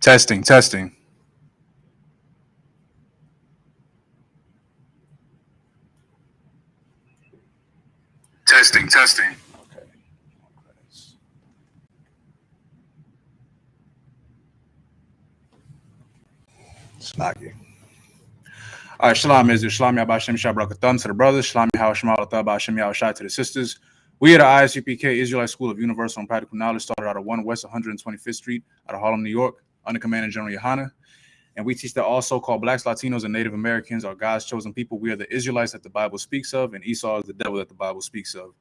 Testing, testing, testing, testing. Okay. Slocky. All right, Shalom Israel, Shalom Yabashem Shabrakatham to the brothers, Shalom Yahawashim Bashem Yahushai to the sisters. We at the Isupk Israelite School of Universal and Practical Knowledge started out of 1 West 125th Street out of Harlem, New York, under Command of General Yohana. And we teach that all so-called blacks, Latinos, and Native Americans are God's chosen people. We are the Israelites that the Bible speaks of, and Esau is the devil that the Bible speaks of.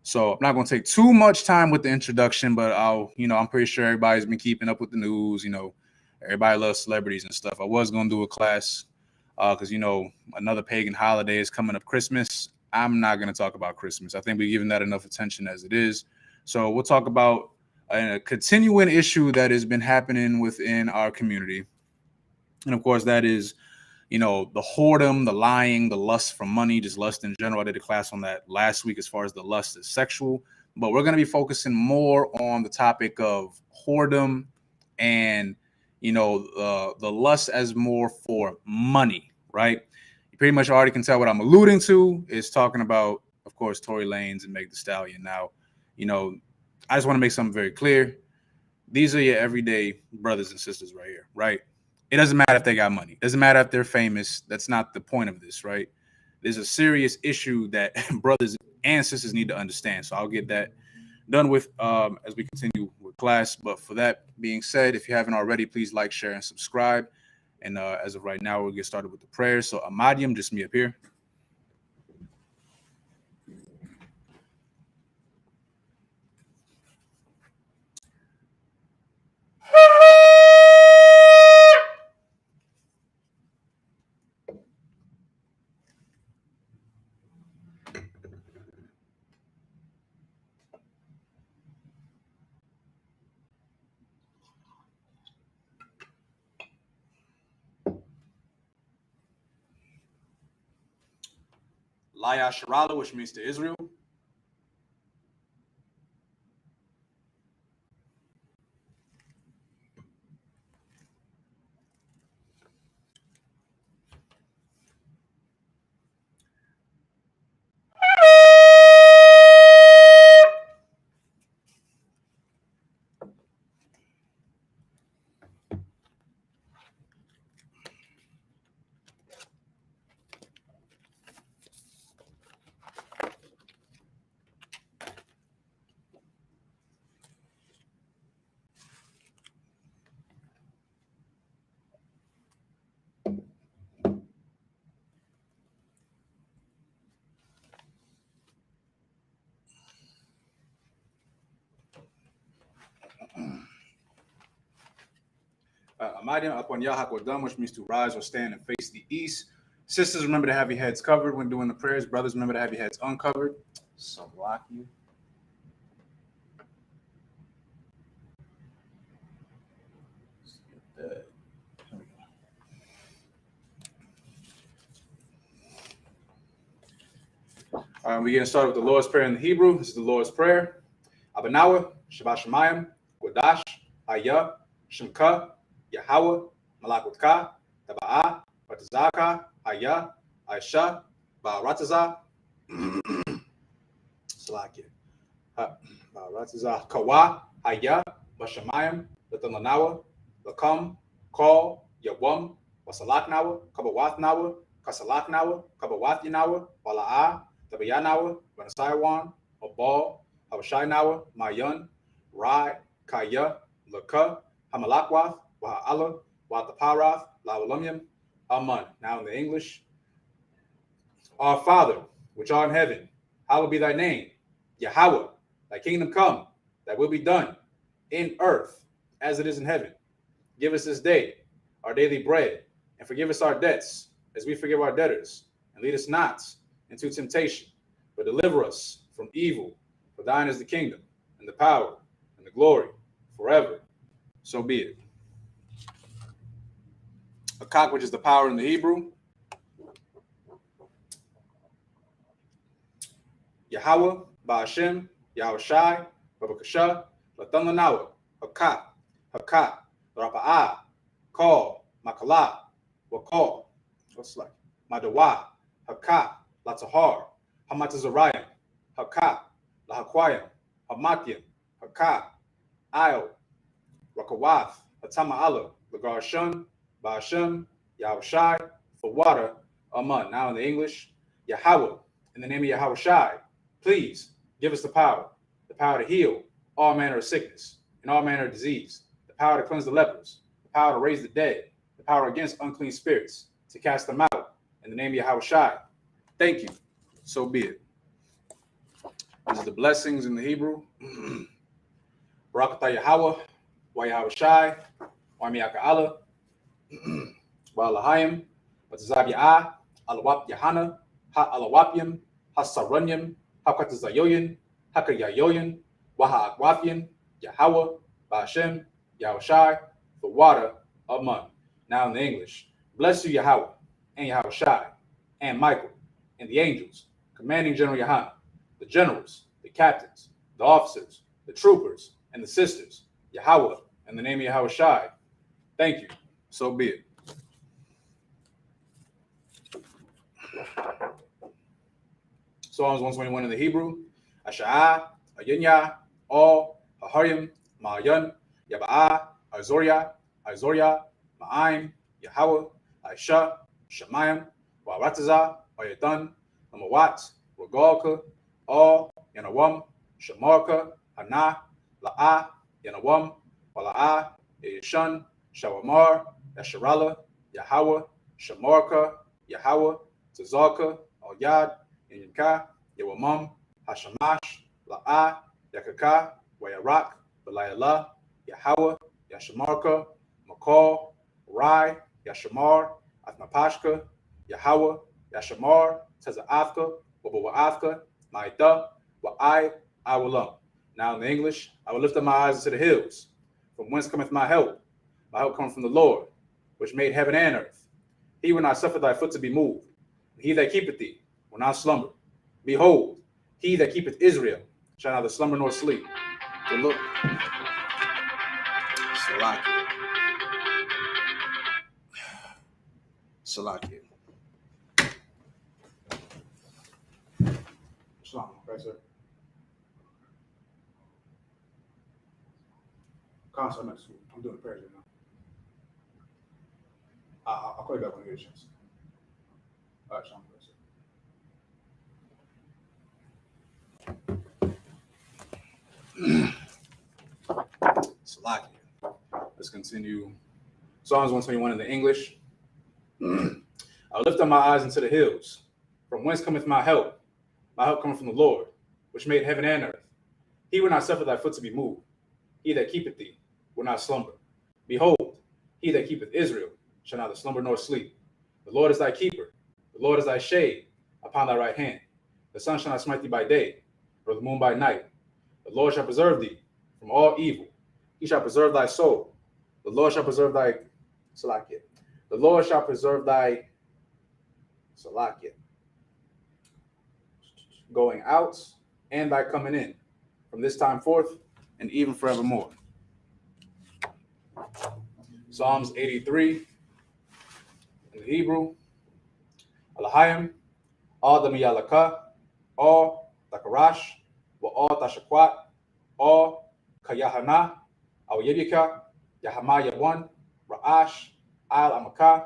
So I'm not going to take too much time with the introduction, but I'm pretty sure everybody's been keeping up with the news. Everybody loves celebrities and stuff. I was going to do a class because, another pagan holiday is coming up, Christmas. I'm not going to talk about Christmas. I think we've given that enough attention as it is. So we'll talk about a continuing issue that has been happening within our community. And of course, that is, the whoredom, the lying, the lust for money, just lust in general. I did a class on that last week as far as the lust is sexual. But we're going to be focusing more on the topic of whoredom and, the lust as more for money, right? You pretty much already can tell what I'm alluding to is talking about, of course, Tory Lanez and Meg Thee Stallion. Now, I just want to make something very clear. These are your everyday brothers and sisters right here, right? It doesn't matter if they got money. It doesn't matter if they're famous. That's not the point of this, right? There's a serious issue that brothers and sisters need to understand. So I'll get that done with as we continue with class. But for that being said, if you haven't already, please like, share, and subscribe. And as of right now, we'll get started with the prayers. So Amadium, just me up here. Laya Sharala, which means to Israel. Amadium upon Yahakwadam, which means to rise or stand and face the east. Sisters, remember to have your heads covered when doing the prayers. Brothers, remember to have your heads uncovered. So block you. All right, we're getting started with the Lord's Prayer in the Hebrew. This is the Lord's Prayer. Abanawa, Shabbat Shemayim, Godash, Ayah, Shemka, Yahweh, Malakutka, Taba'ah, Ratazaka, Ayah, Aisha, Ba'arataza, Salakia, Ba'arataza, Kawa, Ayah, Bashamayim, Latananawa, Lakam, Call, Yawam, Wasalaknawa, Kabawatnawa, Kasalaknawa, Kabawathinawa, Wala'ah, Tabayanawa, Vanasaiwan, Abal, Habashainawa, Mayan, Rai, Kaya, Laka, Hamalakwath, Waha'ala, Wataparath, Lawalumium, Aman. Now in the English. Our Father, which art in heaven, hallowed be thy name. Yahweh, thy kingdom come, thy will be done, in earth as it is in heaven. Give us this day our daily bread, and forgive us our debts, as we forgive our debtors. And lead us not into temptation, but deliver us from evil. For thine is the kingdom, and the power, and the glory, forever. So be it. A cock, which is the power in the Hebrew. Yahweh, Ba'ashem, Yahushai, Babakasha, Latananawa, Hakak, Hakak, Rapa'a, Call, Makala, Wakal, what's like, Madawa, Haka, Latahar, Hamatazarayim, Haka, Lahaquayim, Hamatyim, Haka, Io, Rakawath, Hatama Allah, Lagar Shun, Ba'ashem, Yahushai, for water, Aman. Now in the English, Yahweh, in the name of Yahweh Shai, please give us the power to heal all manner of sickness and all manner of disease, the power to cleanse the lepers, the power to raise the dead, the power against unclean spirits, to cast them out, in the name of Yahweh Shai. Thank you. So be it. These are the blessings in the Hebrew. Barakatah Yahweh, Wa Yahweh Shai, Wa Miyaka Allah, Wa Alahayim, Wa Tazab Ya'ah, Alawap Yahana, Ha Alawapyim, Ha Saranyim, Ha Katazayoyin, Ha Kayayoyin, Wa Ha Akwapyin, Yahweh, Ba'ashem, Yahweh Shai, the water of Mun. Now in the English, bless you Yahweh, and Yahweh Shai, and Michael, and the angels, commanding General Yahana, the generals, the captains, the officers, the troopers, and the sisters, Yahweh, in the name of Yahweh Shai. Thank you. So be it. Psalms 121 in the Hebrew. Asha'ah, Ayinya, All, Haharim, Ma'ayan, Yaba'ah, Azoria, Ma'aim, Yahweh, Aisha, Shemayim, Wa'arataza, Wa'yatan, Amawat, Wagalka, All, Yanawam, Shamarka, Hana, La'ah, Yanawam, Wala'ah, Yashan, Shawamar, Yasharala, Yahweh, Shamarka, Yahweh, Tazalka, Al-Yad, Yanka, Yawamam, Hashamash, La'ah, Yakaka, Wayarak, Balayala, Yahweh, Yashamarka, Makal, Rai, Yashamar, Athmapashka, Yahweh, Yashamar, Taza'afka, Wabawa'afka, Maida, Wa'ai, Awalam. Now in the English, I will lift up my eyes into the hills. From whence cometh my help? My help cometh from the Lord, which made heaven and earth. He will not suffer thy foot to be moved. He that keepeth thee will not slumber. Behold, he that keepeth Israel shall neither slumber nor sleep. The Lord. Salakia. Shalom, okay, sir. Concert next week. I'm doing prayers right now. I'll call you back when I get a chance. All right, Shalom, okay, sir. Salakia. Let's continue. Psalms 121 in the English. I'll lift up my eyes into the hills. From whence cometh my help? My help cometh from the Lord, which made heaven and earth. He will not suffer thy foot to be moved. He that keepeth thee will not slumber. Behold, he that keepeth Israel shall neither slumber nor sleep. The Lord is thy keeper. The Lord is thy shade upon thy right hand. The sun shall not smite thee by day, nor the moon by night. The Lord shall preserve thee from all evil. He shall preserve thy soul. The Lord shall preserve thy Salakia. The Lord shall preserve thy Salakia. Going out and thy coming in, from this time forth and even forevermore. Psalms 83 in the Hebrew. Alahayim, all the Miyalaka, all Takarash, wa all Tashakwat, all Kayahana, Al Yedika, Yahama Yawan, Ra'ash, Al Amaka,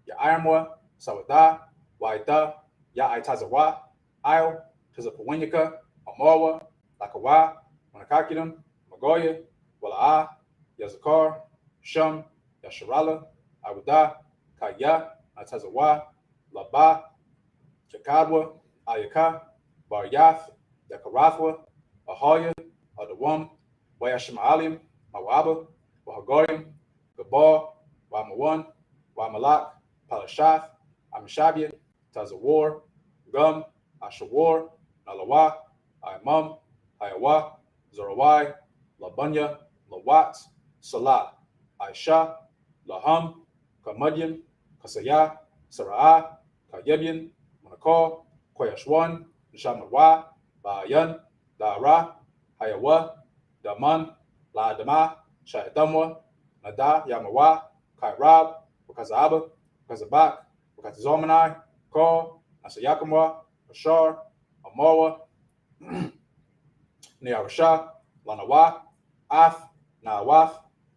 Ya'ayamwa, Sawada, Waida, Ya'aitazawa, Al, Tazapawenyaka, Amarwa, Lakawa, Manakakidim, Magoya, Wala'ah, Yazakar, Shum, Yasharala, Awuda, Kaya, Atazawa, Laba, Jakadwa, Ayaka, Baryath, Yakarathwa, Ahaya, Adawam, Wayashimaalim, Mawaba, Wahagorim, Gabal, Wamawan, Wamalak, Palashath, Amishabia, Tazawar, Gum, Ashawar, Nalawa, Ayamam, Ayawa, Zorawai, Labunya, Lawat, Salah, Aisha, Laham, Kamudyam, Kasaya, Sara'ah, Kayebyan, Manakal, Koyashwan, Nishamawa, Ba'ayan, Da'ara, Hayawa, Daman, La'adama, Shayadamwa, Nada, Yamawa, Kai Rab, Wakazaba, Wakazabak, Wakazzomanai, Kol, Nasayakamwa, Ashar, Amawa, Nearasha, Lanawa, Af, Nawaf,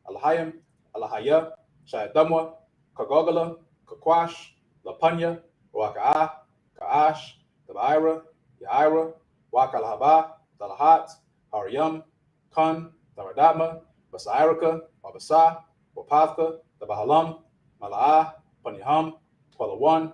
Alahayim, Alahaya, Shayadamwa, Kagogala, Kakwash, Lapanya, Waka'a, Ka'ash, Tabaira, Yaira, Wakalahaba, Talahat, Haryam, Kun, Taradama, Basairaka, Wabasa, Wapathka, Tabahalam, Mala'ah, Paniham, Twalawan,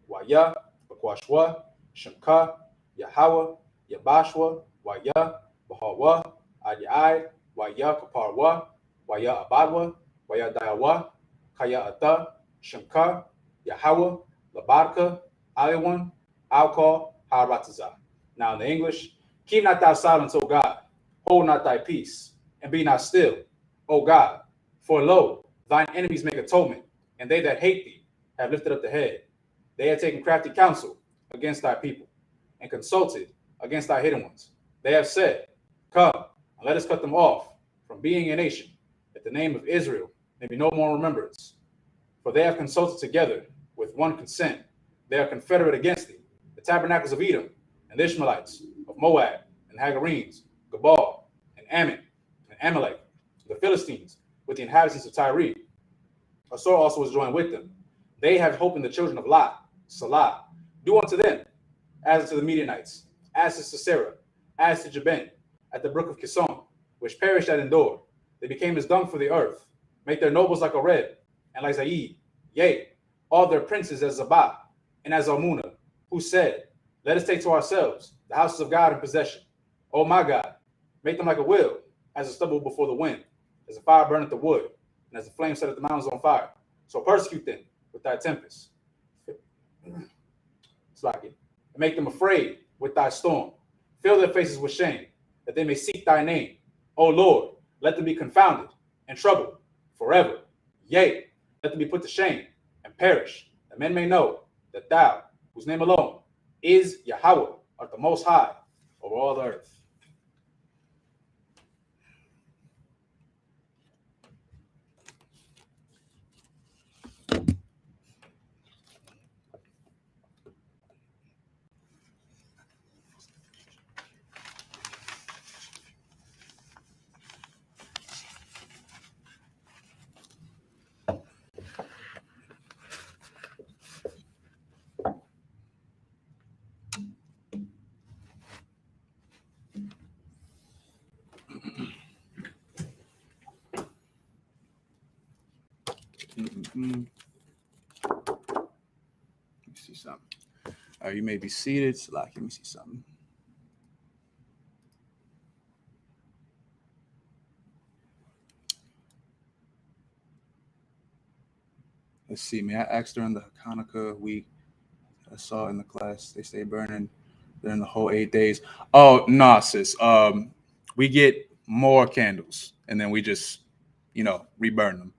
Waya, Bakwashwa, Shemka, Yahawa, Yabashwa, Waya, Bahawa, Adiyai, Waya Kaparwa, Waya Abadwa, Waya Dayawa, Kaya Ata, Shemka, Yahawa, Labarka, Aliwan, Alcohol, Harataza. Now in the English, keep not thy silence, O God, hold not thy peace, and be not still, O God, for lo, thine enemies make atonement, and they that hate thee have lifted up the head. They have taken crafty counsel against thy people, and consulted against thy hidden ones. They have said, come, and let us cut them off from being a nation, that the name of Israel may be no more in remembrance. For they have consulted together with one consent. They are confederate against thee, the tabernacles of Edom, and the Ishmaelites, of Moab, and Hagarenes, Gabal, and Ammon, and Amalek, the Philistines, with the inhabitants of Tyre. Asor also was joined with them. They have hope in the children of Lot, Salah. Do unto them, as to the Midianites, as to Sisera, as to Jabin, at the brook of Kison, which perished at Endor. They became as dung for the earth. Make their nobles like Oreb, and like Zaid, yea, all their princes as Zabah, and as Almunah, who said, let us take to ourselves the houses of God in possession. O my God, make them like a wheel, as a stubble before the wind, as a fire burneth the wood, and as the flame setteth the mountains on fire. So persecute them with thy tempest. And make them afraid with thy storm. Fill their faces with shame, that they may seek thy name. O Lord, let them be confounded and troubled forever. Yea, let them be put to shame and perish, that men may know that thou, whose name alone is Yahweh, art the most high over all the earth. Let me see something. All right, you may be seated. Let me see something. Let's see, man. I asked during the Hanukkah week. I saw in the class they stay burning during the whole 8 days. Oh no, sis. We get more candles and then we just, reburn them.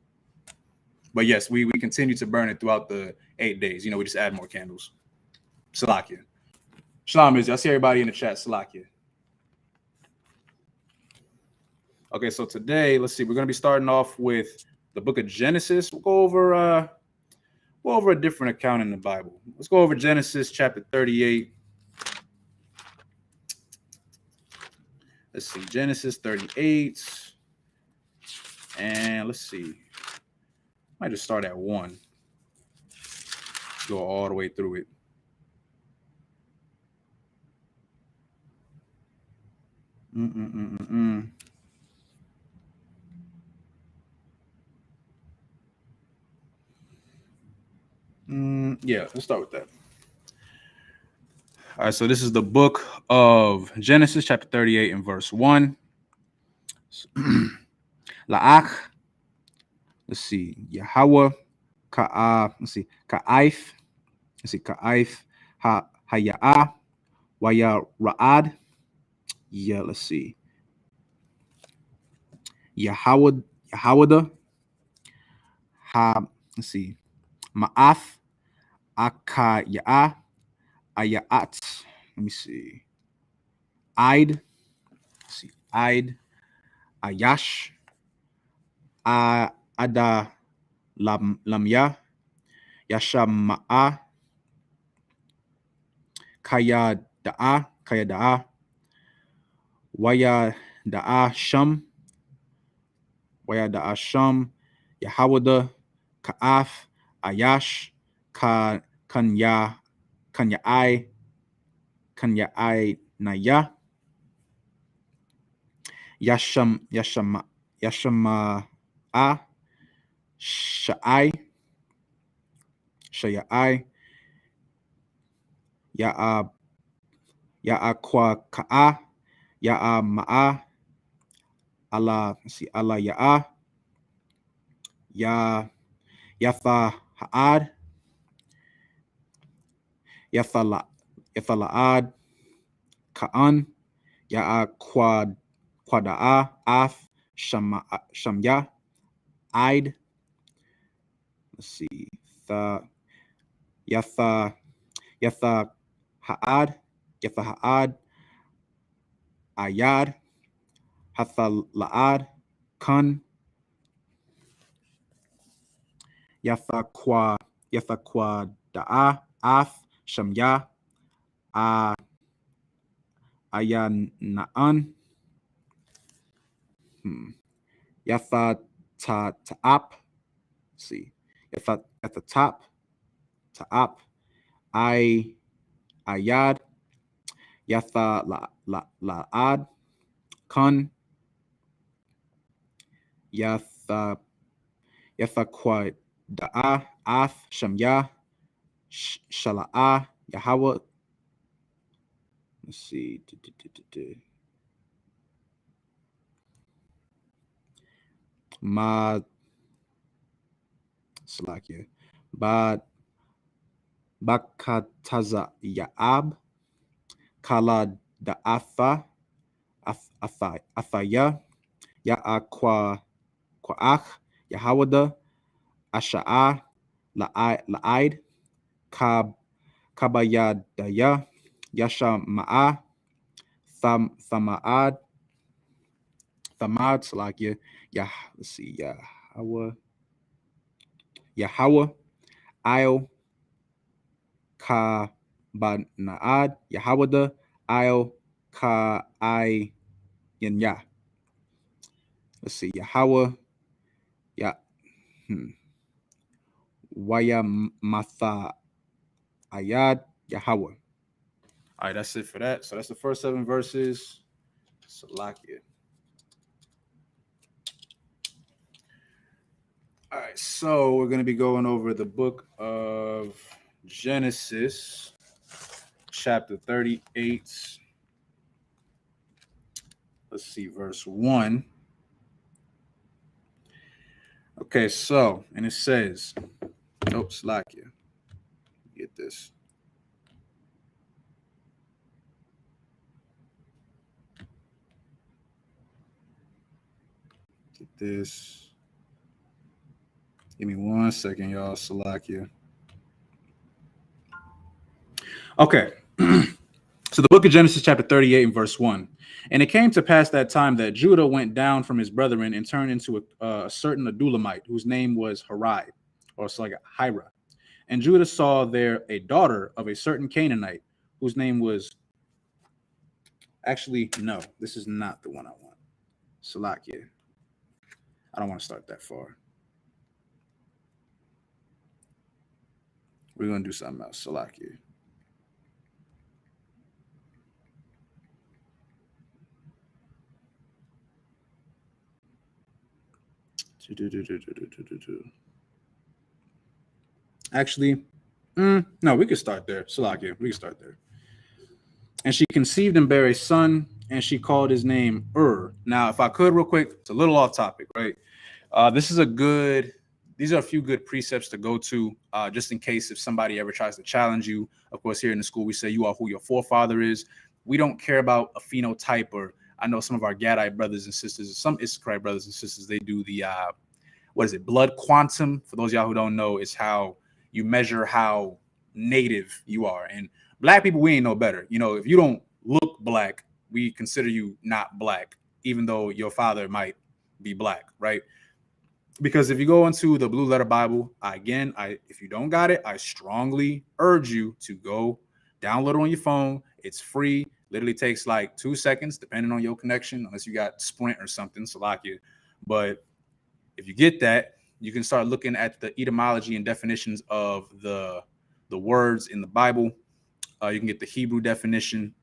But yes, we continue to burn it throughout the 8 days. We just add more candles. Salakia. Shalom, I see everybody in the chat. Salakia. Okay, so today, let's see, we're going to be starting off with the book of Genesis. We'll go over a different account in the Bible. Let's go over Genesis chapter 38. Let's see, Genesis 38. And let's see. I might just start at 1. Go all the way through it. Yeah, let's start with that. All right, so this is the book of Genesis, chapter 38, and verse 1. La'ach, let's see, Yahweh, Ka'aif, Haya'ah, Waya Ra'ad, let's see, Yahweh, let's see, Ma'ath, Akaya'ah, Ayat, let me see, Aid, Ayash, Ada Lamya, Yashama'a, Kaya Da'a, Waya Da'a Sham, Yahawada, Ka'af, Ayash, Kanya'ai Naya, Yashama'a, Sha'ai, Ya'aqua Ka'a, Ya'ama'a, Allah Ya'a, Yatha Ha'ad, Yathala'ad, Ka'an, Quada'a, Af, Shamya, Id, Yatha Ha'ad, Ayad, Hathala'ad, Kun, Yathaqua Da'a, Af, Shamya, Ayana'an, Yatha Ta'ap, Yatha Ta'ap, Ayad, Yatha La'ad, Kun, Yathaqua Da'a, Af, Shamya, Shala'a, Yahweh. Let's see. Ma Slakia. Bakataza Ya'ab, Kala Da'afa, Athaya, Ya'aqa'ach, Yahawada, Asha'a, La'id, Kabayadaya, Yashama'a, Thamad, Slakia, let's see, Yahweh, Io, Ka-Bana'ad, Yahawada, Io, Ka-I-Yanya. Let's see, Yahweh, Wayamatha Ayad, Yahweh. All right, that's it for that. So that's the first 7 verses. Salakia. All right, so we're going to be going over the book of Genesis, chapter 38. Let's see, verse 1. Okay, so, and it says, Salakia. Get this. Give me 1 second, y'all. Salakia. Okay. So the book of Genesis, chapter 38 and verse 1. And it came to pass that time that Judah went down from his brethren and turned into a certain Adulamite, whose name was Harai, or it's like Hira. And Judah saw there a daughter of a certain Canaanite, whose name was... Actually, no, this is not the one I want. Salakia. I don't want to start that far. We're going to do something else. Salakia. Actually, no, we could start there. Salakia, we can start there. And she conceived and bare a son, and she called his name Now, if I could, real quick, it's a little off topic, right? These are a few good precepts to go to, just in case if somebody ever tries to challenge you. Of course, here in the school, we say you are who your forefather is. We don't care about a phenotype, or I know some of our Gadite brothers and sisters, some Isupk brothers and sisters, they do the, blood quantum. For those of y'all who don't know, it's how you measure how native you are. And black people, we ain't no better. You know, if you don't look black, we consider you not black, even though your father might be black, right? Because if you go into the Blue Letter Bible, if you don't got it, I strongly urge you to go download it on your phone. It's free. Literally takes like 2 seconds, depending on your connection, unless you got Sprint or something, Salakia. But if you get that, you can start looking at the etymology and definitions of the words in the Bible. You can get the Hebrew definition.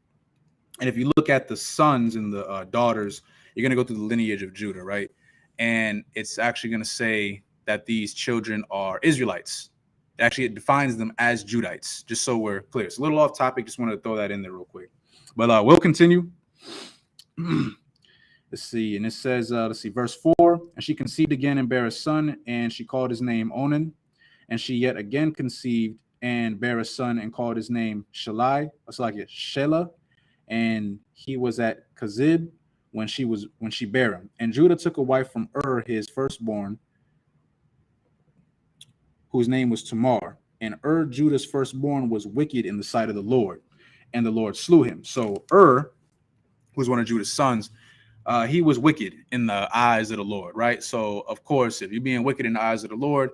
And if you look at the sons and the daughters, you're going to go through the lineage of Judah, right? And it's actually going to say that these children are Israelites. Actually, it defines them as Judites, just so we're clear. It's a little off topic. Just wanted to throw that in there real quick. But we'll continue. Let's see. And it says, verse 4. And she conceived again and bare a son, and she called his name Onan. And she yet again conceived and bare a son and called his name Shelah. And he was at Kazib when she bare him. And Judah took a wife from his firstborn, whose name was Tamar. And Judah's firstborn, was wicked in the sight of the Lord, and the Lord slew him. So who was one of Judah's sons, he was wicked in the eyes of the Lord, right? So of course, if you're being wicked in the eyes of the Lord,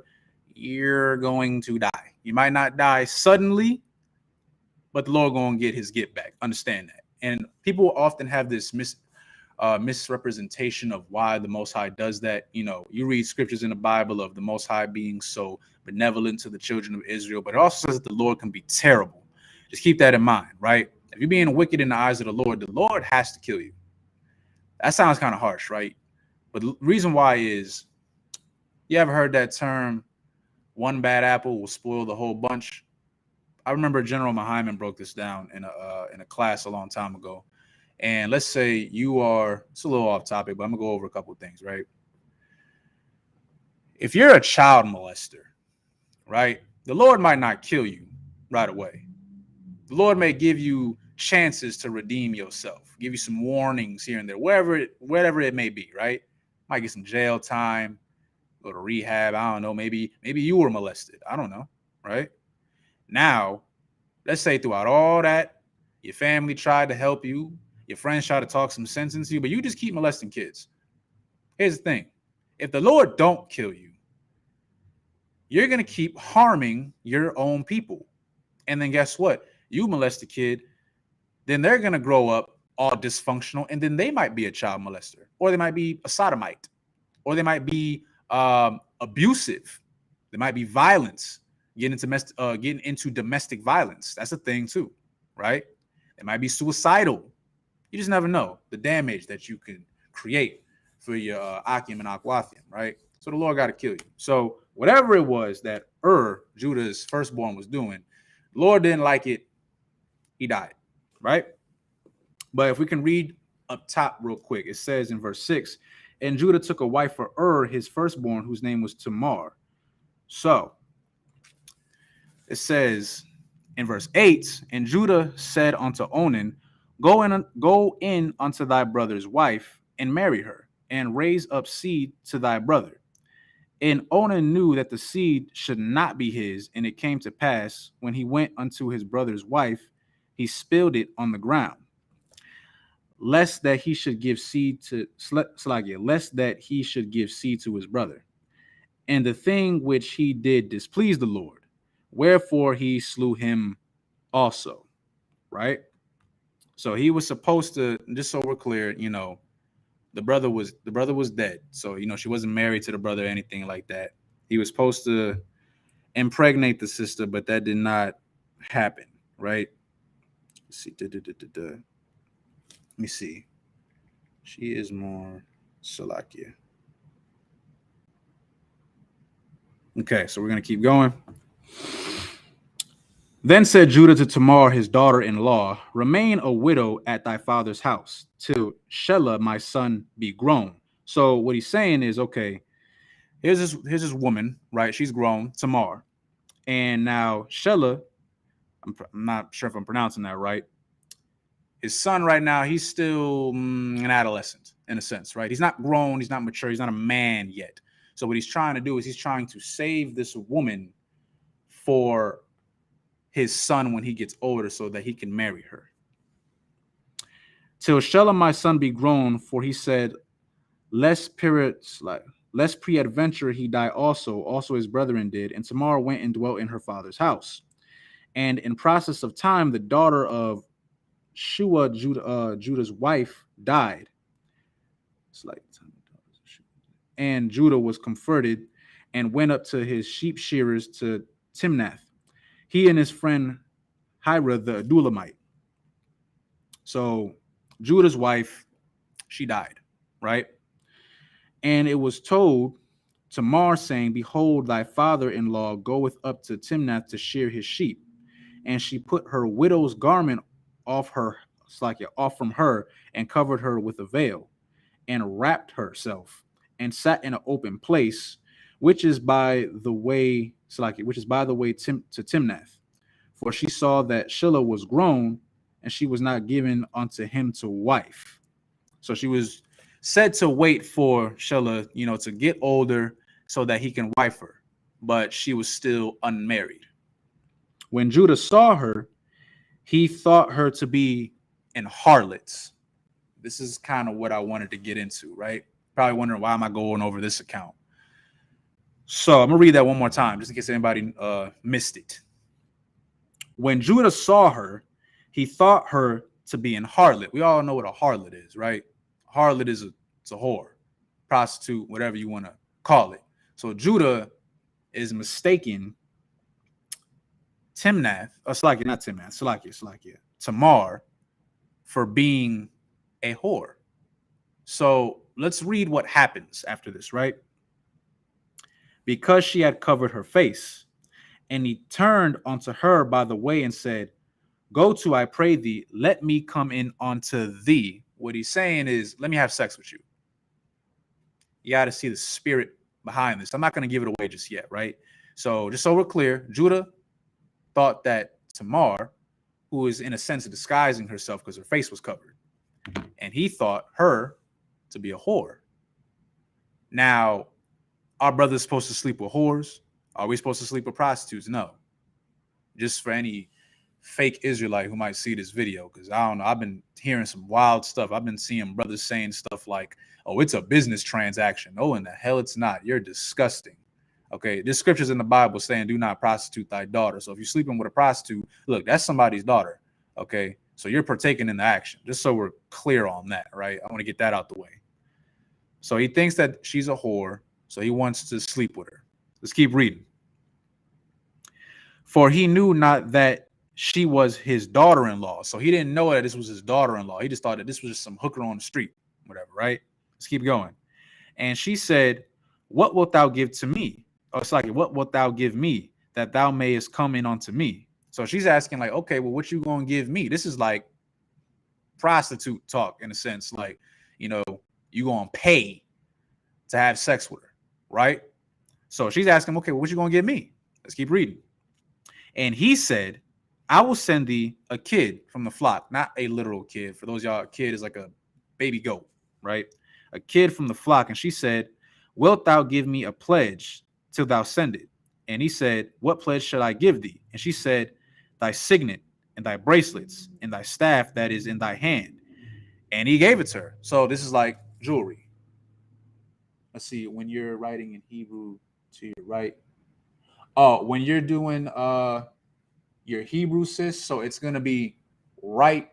you're going to die. You might not die suddenly, but the Lord going to get his get back. Understand that. And people often have this misrepresentation of why the Most High does that. You know, you read scriptures in the Bible of the Most High being so benevolent to the children of Israel, but it also says that the Lord can be terrible. Just keep that in mind, right? If you're being wicked in the eyes of the Lord has to kill you. That sounds kind of harsh, right? But the reason why is, you ever heard that term, one bad apple will spoil the whole bunch? I remember General Mahyman broke this down in a class a long time ago. And let's say it's a little off topic, but I'm gonna go over a couple of things, right? If you're a child molester, right, the Lord might not kill you right away. The Lord may give you chances to redeem yourself, give you some warnings here and there, wherever it may be, right? Might get some jail time, go to rehab. I don't know. Maybe you were molested. I don't know, right? Now, let's say throughout all that, your family tried to help you, your friends try to talk some sense into you, but you just keep molesting kids. Here's the thing. If the Lord don't kill you, you're going to keep harming your own people. And then guess what? You molest a kid, then they're going to grow up all dysfunctional, and then they might be a child molester, or they might be a sodomite, or they might be abusive. There might be violence, getting into domestic violence. That's a thing too, right? It might be suicidal. You just never know the damage that you can create for your Akim and Akwathim, right? So the Lord got to kill you. So whatever it was that Judah's firstborn, was doing, the Lord didn't like it. He died, right? But if we can read up top real quick, it says in verse 6, and Judah took a wife for his firstborn, whose name was Tamar. So it says in verse 8, and Judah said unto Onan, Go in unto thy brother's wife, and marry her, and raise up seed to thy brother. And Onan knew that the seed should not be his, and it came to pass, when he went unto his brother's wife, he spilled it on the ground, lest that he should give seed to his brother. And the thing which he did displeased the Lord, wherefore he slew him also, right? So he was supposed to, just so we're clear, the brother was dead. So, she wasn't married to the brother or anything like that. He was supposed to impregnate the sister, but that did not happen, right? Let's see. Let me see. She is more Salakia. Okay, so we're going to keep going. Then said Judah to Tamar, his daughter-in-law, Remain a widow at thy father's house, till Shelah my son be grown. So what he's saying is, okay, here's this woman, right? She's grown, Tamar. And now Shelah, I'm not sure if I'm pronouncing that right. His son right now, he's still an adolescent in a sense, right? He's not grown, he's not mature, he's not a man yet. So what he's trying to do is he's trying to save this woman for his son when he gets older so that he can marry her. Till Shelah my son be grown, for he said, lest periods like lest peradventure he die also. Also his brethren did. And Tamar went and dwelt in her father's house. And in process of time, the daughter of Shua, Judah's wife, died. It's like, and Judah was comforted and went up to his sheep shearers to Timnath, he and his friend Hira the Adulamite. So Judah's wife, she died, right? And it was told Tamar, saying, behold, thy father-in-law goeth up to Timnath to shear his sheep. And she put her widow's garment off from her, and covered her with a veil, and wrapped herself, and sat in an open place, which is by the way to Timnath. For she saw that Shelah was grown, and she was not given unto him to wife. So she was said to wait for Shelah, to get older so that he can wife her, but she was still unmarried. When Judah saw her, he thought her to be an harlot. This is kind of what I wanted to get into, right? Probably wondering, why am I going over this account? So I'm going to read that one more time, just in case anybody missed it. When Judah saw her, he thought her to be an harlot. We all know what a harlot is, right? A harlot is it's a whore, prostitute, whatever you want to call it. So Judah is mistaken Tamar for being a whore. So let's read what happens after this, right? Because she had covered her face, and he turned unto her by the way and said, go to, I pray thee, let me come in unto thee. What he's saying is, let me have sex with you. You got to see the spirit behind this. I'm not going to give it away just yet, right? So just so we're clear, Judah thought that Tamar, who is in a sense disguising herself because her face was covered, and he thought her to be a whore. Now, our brother's supposed to sleep with whores. Are we supposed to sleep with prostitutes? No. Just for any fake Israelite who might see this video, because I don't know, I've been hearing some wild stuff. I've been seeing brothers saying stuff like, oh, it's a business transaction. Oh, in the hell it's not. You're disgusting. Okay, there's scriptures in the Bible saying, do not prostitute thy daughter. So if you're sleeping with a prostitute, look, that's somebody's daughter. Okay, so you're partaking in the action. Just so we're clear on that, right? I want to get that out the way. So he thinks that she's a whore, so he wants to sleep with her. Let's keep reading. For he knew not that she was his daughter-in-law. So he didn't know that this was his daughter-in-law. He just thought that this was just some hooker on the street, whatever, right? Let's keep going. And she said, what wilt thou give to me? Oh, it's like, what wilt thou give me that thou mayest come in unto me? So she's asking like, okay, well, what you going to give me? This is like prostitute talk in a sense. Like, you going to pay to have sex with her, right? So she's asking, okay, well, what you going to give me? Let's keep reading. And he said, I will send thee a kid from the flock, not a literal kid. For those y'all, a kid is like a baby goat, right? A kid from the flock. And she said, wilt thou give me a pledge till thou send it? And he said, what pledge shall I give thee? And she said, thy signet and thy bracelets and thy staff that is in thy hand. And he gave it to her. So this is like jewelry. Let's see, when you're writing in Hebrew to your right. Oh, when you're doing your Hebrew, sis, so it's going to be right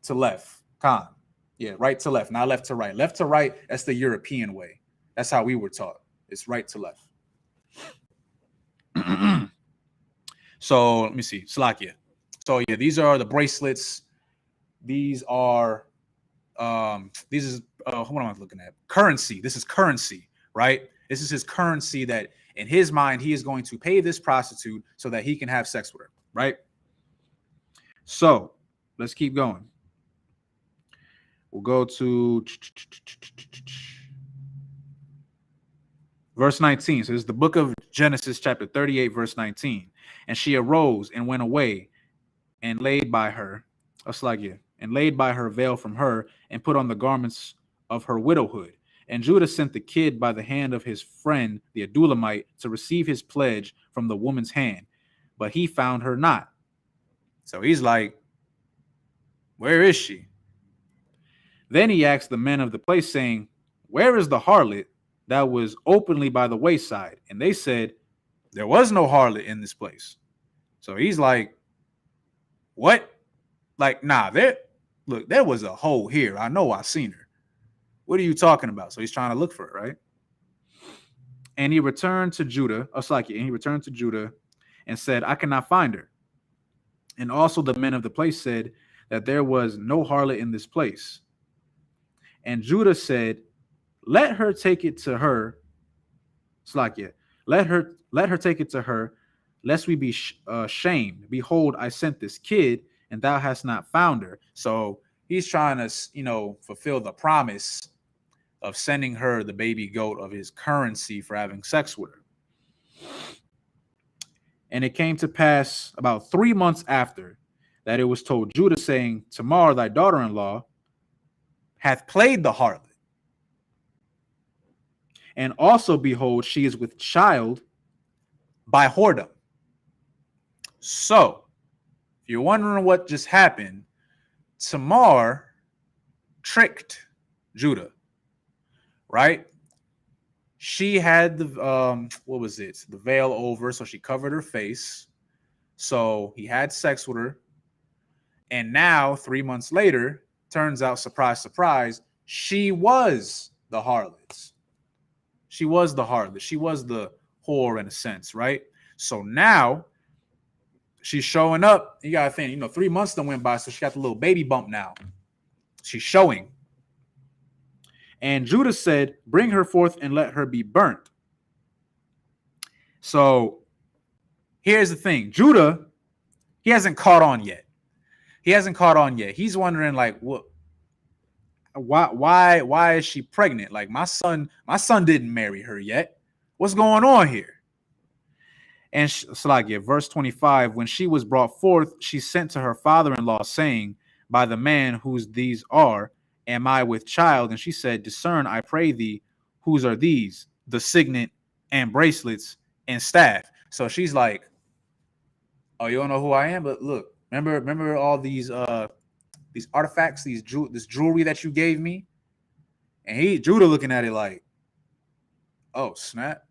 to left. Khan. Yeah, right to left, not left to right. Left to right, that's the European way. That's how we were taught. It's right to left. So let me see. Slakia. So yeah, these are the bracelets. These are what am I looking at? Currency. This is currency, right? This is his currency that in his mind he is going to pay this prostitute so that he can have sex with her, right? So let's keep going. We'll go to verse 19. So this is the book of Genesis, chapter 38, verse 19. And she arose and went away and laid by her, and laid by her veil from her, and put on the garments of her widowhood. And Judah sent the kid by the hand of his friend, the Adulamite, to receive his pledge from the woman's hand. But he found her not. So he's like, where is she? Then he asked the men of the place, saying, where is the harlot that was openly by the wayside. And they said, there was no harlot in this place. So he's like, what? Like, nah, there was a hole here. I know I seen her. What are you talking about? So he's trying to look for it, right? And he returned to Judah, and said, I cannot find her. And also the men of the place said that there was no harlot in this place. And Judah said, let her take it to her. Slakia, let her take it to her, lest we be shamed. Behold, I sent this kid, and thou hast not found her. So he's trying to, fulfill the promise of sending her the baby goat of his currency for having sex with her. And it came to pass about 3 months after that it was told Judah, saying, Tamar, thy daughter-in-law, hath played the harlot. And also, behold, she is with child by whoredom. So, if you're wondering what just happened, Tamar tricked Judah, right? She had the the veil over, so she covered her face. So he had sex with her, and now 3 months later, turns out, surprise, surprise, she was the harlot. She was the harlot. She was the whore in a sense, right? So now she's showing up. You gotta think, 3 months done went by, so she got the little baby bump now. She's showing. And Judah said, bring her forth and let her be burnt. So here's the thing. Judah, he hasn't caught on yet. He's wondering, like, what? Why is she pregnant? Like, my son didn't marry her yet. What's going on here? And Salakia, verse 25, when she was brought forth, she sent to her father-in-law, saying, by the man whose these are, am I with child? And she said, discern, I pray thee, whose are these? The signet and bracelets and staff. So she's like, oh, you don't know who I am? But look, remember all these artifacts, this jewelry that you gave me? And Judah looking at it like, oh, snap.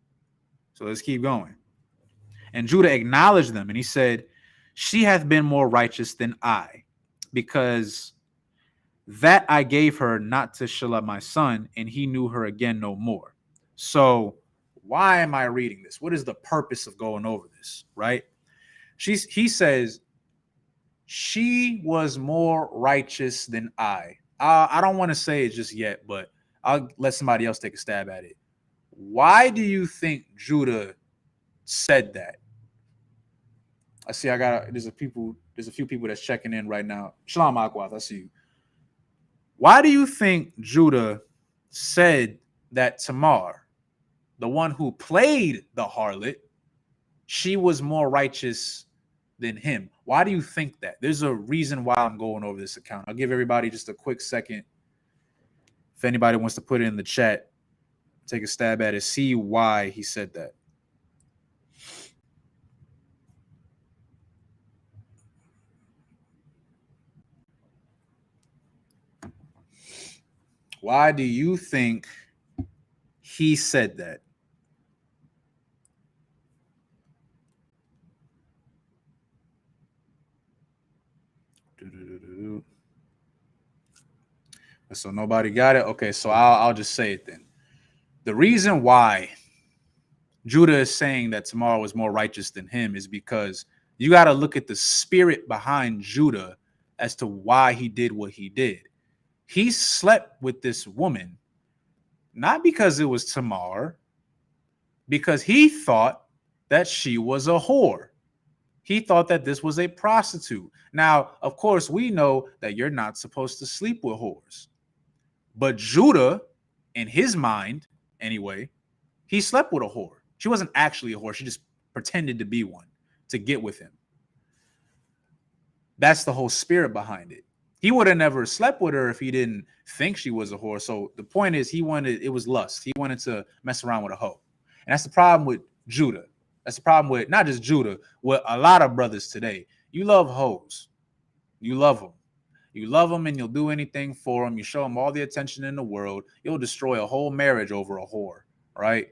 So let's keep going. And Judah acknowledged them, and he said, she hath been more righteous than I, because that I gave her not to Shelah my son, and he knew her again no more. So why am I reading this? What is the purpose of going over this, right? He says, she was more righteous than I. I don't want to say it just yet, but I'll let somebody else take a stab at it. Why do you think Judah said that? I see there's a few people that's checking in right now. Shalom Akwath, I see you. Why do you think Judah said that Tamar, the one who played the harlot, she was more righteous than him? Why do you think that? There's a reason why I'm going over this account. I'll give everybody just a quick second. If anybody wants to put it in the chat, take a stab at it, see why he said that. Why do you think he said that? So nobody got it? Okay, so I'll just say it then. The reason why Judah is saying that Tamar was more righteous than him is because you got to look at the spirit behind Judah as to why he did what he did. He slept with this woman, not because it was Tamar, because he thought that she was a whore. He thought that this was a prostitute. Now, of course, we know that you're not supposed to sleep with whores. But Judah, in his mind, anyway, he slept with a whore. She wasn't actually a whore. She just pretended to be one to get with him. That's the whole spirit behind it. He would have never slept with her if he didn't think she was a whore. So the point is, it was lust. He wanted to mess around with a hoe. And that's the problem with Judah. That's the problem with not just Judah, with a lot of brothers today. You love hoes. You love them. You love them and you'll do anything for them. You show them all the attention in the world. You'll destroy a whole marriage over a whore. right?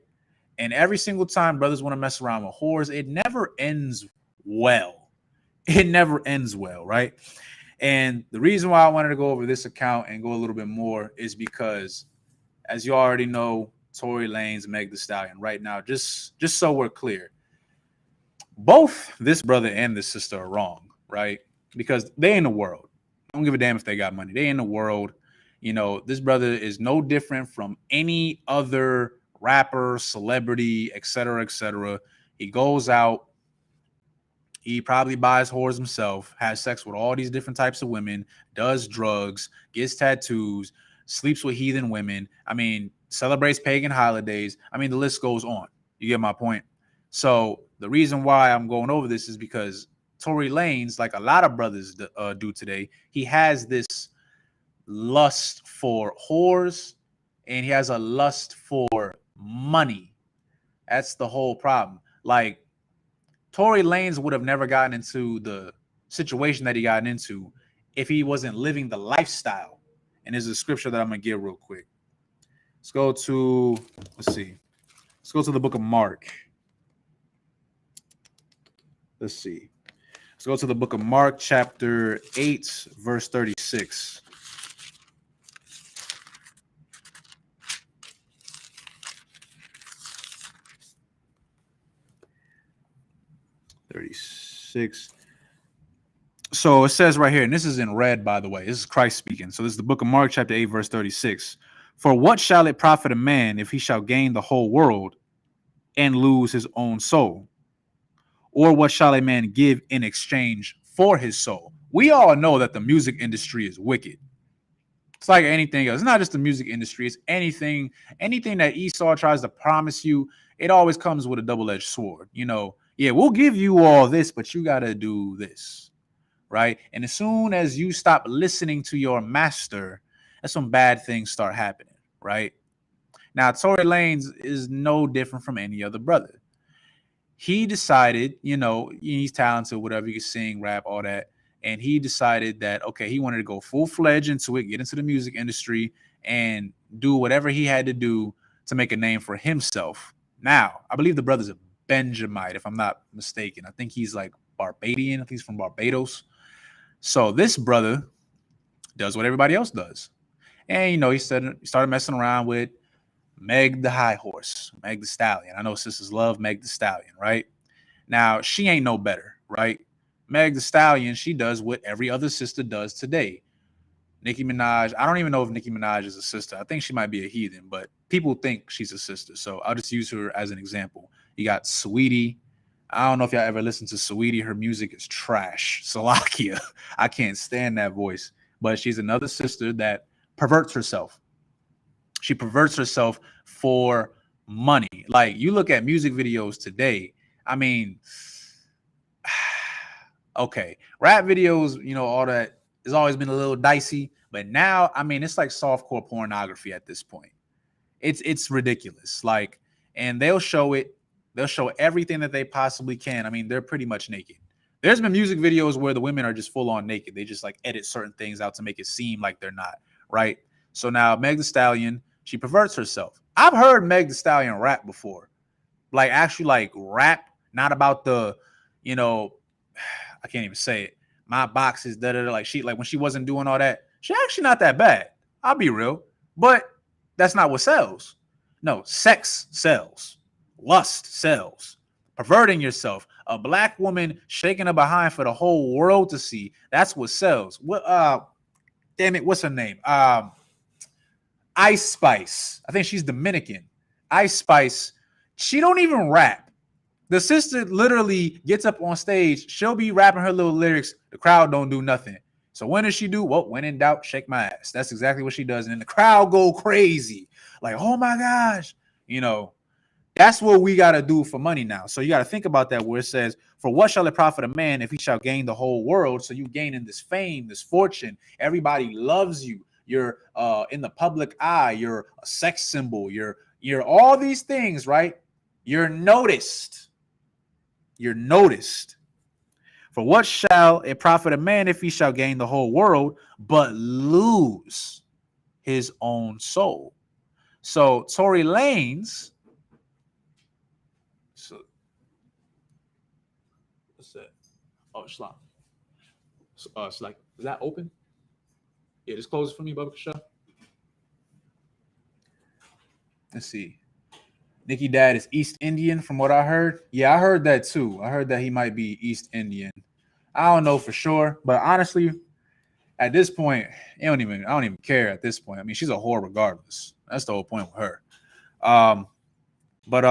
And every single time brothers want to mess around with whores, it never ends well. It never ends well, right? And the reason why I wanted to go over this account and go a little bit more is because, as you already know, Tory Lanez, Meg Thee Stallion, right now, just so we're clear, both this brother and this sister are wrong, right? Because they in the world. I don't give a damn if they got money. They in the world. You know, this brother is no different from any other rapper, celebrity, etc., etc. He goes out, he probably buys whores himself, has sex with all these different types of women, does drugs, gets tattoos, sleeps with heathen women. I mean, celebrates pagan holidays. I mean, the list goes on. You get my point? So the reason why I'm going over this is because Tory Lanez, like a lot of brothers do today, he has this lust for whores and he has a lust for money. That's the whole problem. Like, Tory Lanez would have never gotten into the situation that he got into if he wasn't living the lifestyle. And there's a scripture that I'm going to give real quick. Let's go to the book of Mark. Let's go to the book of Mark, chapter 8, verse 36. So it says right here, and this is in red, by the way. This is Christ speaking. So this is the book of Mark, chapter 8, verse 36. For what shall it profit a man if he shall gain the whole world and lose his own soul? Or what shall a man give in exchange for his soul? We all know that the music industry is wicked. It's like anything else. It's not just the music industry. It's anything that Esau tries to promise you. It always comes with a double-edged sword. You know, yeah, we'll give you all this, but you got to do this, right? And as soon as you stop listening to your master, that's when bad things start happening, right? Now, Tory Lanez is no different from any other brother. He decided, you know, he's talented, whatever, he can sing, rap, all that. And he decided that, okay, he wanted to go full-fledged into it, get into the music industry, and do whatever he had to do to make a name for himself. Now, I believe the brother's a Benjamite, if I'm not mistaken. I think he's like Barbadian. I think he's from Barbados. So this brother does what everybody else does. And, you know, he started messing around with Meg the High Horse, Meg the Stallion. I know sisters love Meg the Stallion, right? Now, she ain't no better, right? Meg the Stallion, she does what every other sister does today. Nicki Minaj, I don't even know if Nicki Minaj is a sister. I think she might be a heathen, but people think she's a sister. So I'll just use her as an example. You got Saweetie. I don't know if y'all ever listened to Saweetie. Her music is trash. Salakia. I can't stand that voice. But she's another sister that perverts herself. She perverts herself for money. Like, you look at music videos today, I mean, okay, rap videos, you know, all that has always been a little dicey, but now, I mean, it's like softcore pornography at this point. It's ridiculous. Like, and they'll show everything that they possibly can. I mean, they're pretty much naked. There's been music videos where the women are just full on naked. They just like edit certain things out to make it seem like they're not, right? So now Meg Thee Stallion, she perverts herself. I've heard Meg Thee Stallion rap before. Like, actually, like, rap, not about the, you know, I can't even say it. My boxes, like, she, like, when she wasn't doing all that, she actually not that bad. I'll be real. But that's not what sells. No, sex sells. Lust sells. Perverting yourself. A black woman shaking her behind for the whole world to see. That's what sells. What? Damn it, what's her name? Ice Spice. I think she's Dominican. Ice Spice. She don't even rap. The sister literally gets up on stage. She'll be rapping her little lyrics. The crowd don't do nothing. So when does she do? Well, when in doubt, shake my ass. That's exactly what she does. And then the crowd go crazy. Like, oh my gosh. You know, that's what we got to do for money now. So you got to think about that, where it says, for what shall it profit a man if he shall gain the whole world? So you gain in this fame, this fortune. Everybody loves you. You're in the public eye. You're a sex symbol. You're all these things, right? You're noticed. You're noticed. For what shall it profit a man if he shall gain the whole world, but lose his own soul? So Tory Lanez Oh, Shalom. It's like, is that open? Yeah, just close it for me, Bubba Kasha. Let's see. Nikki dad is East Indian, from what I heard. Yeah, I heard that too. I heard that he might be East Indian. I don't know for sure, but honestly, at this point, I don't even care at this point. I mean, she's a whore regardless. That's the whole point with her. But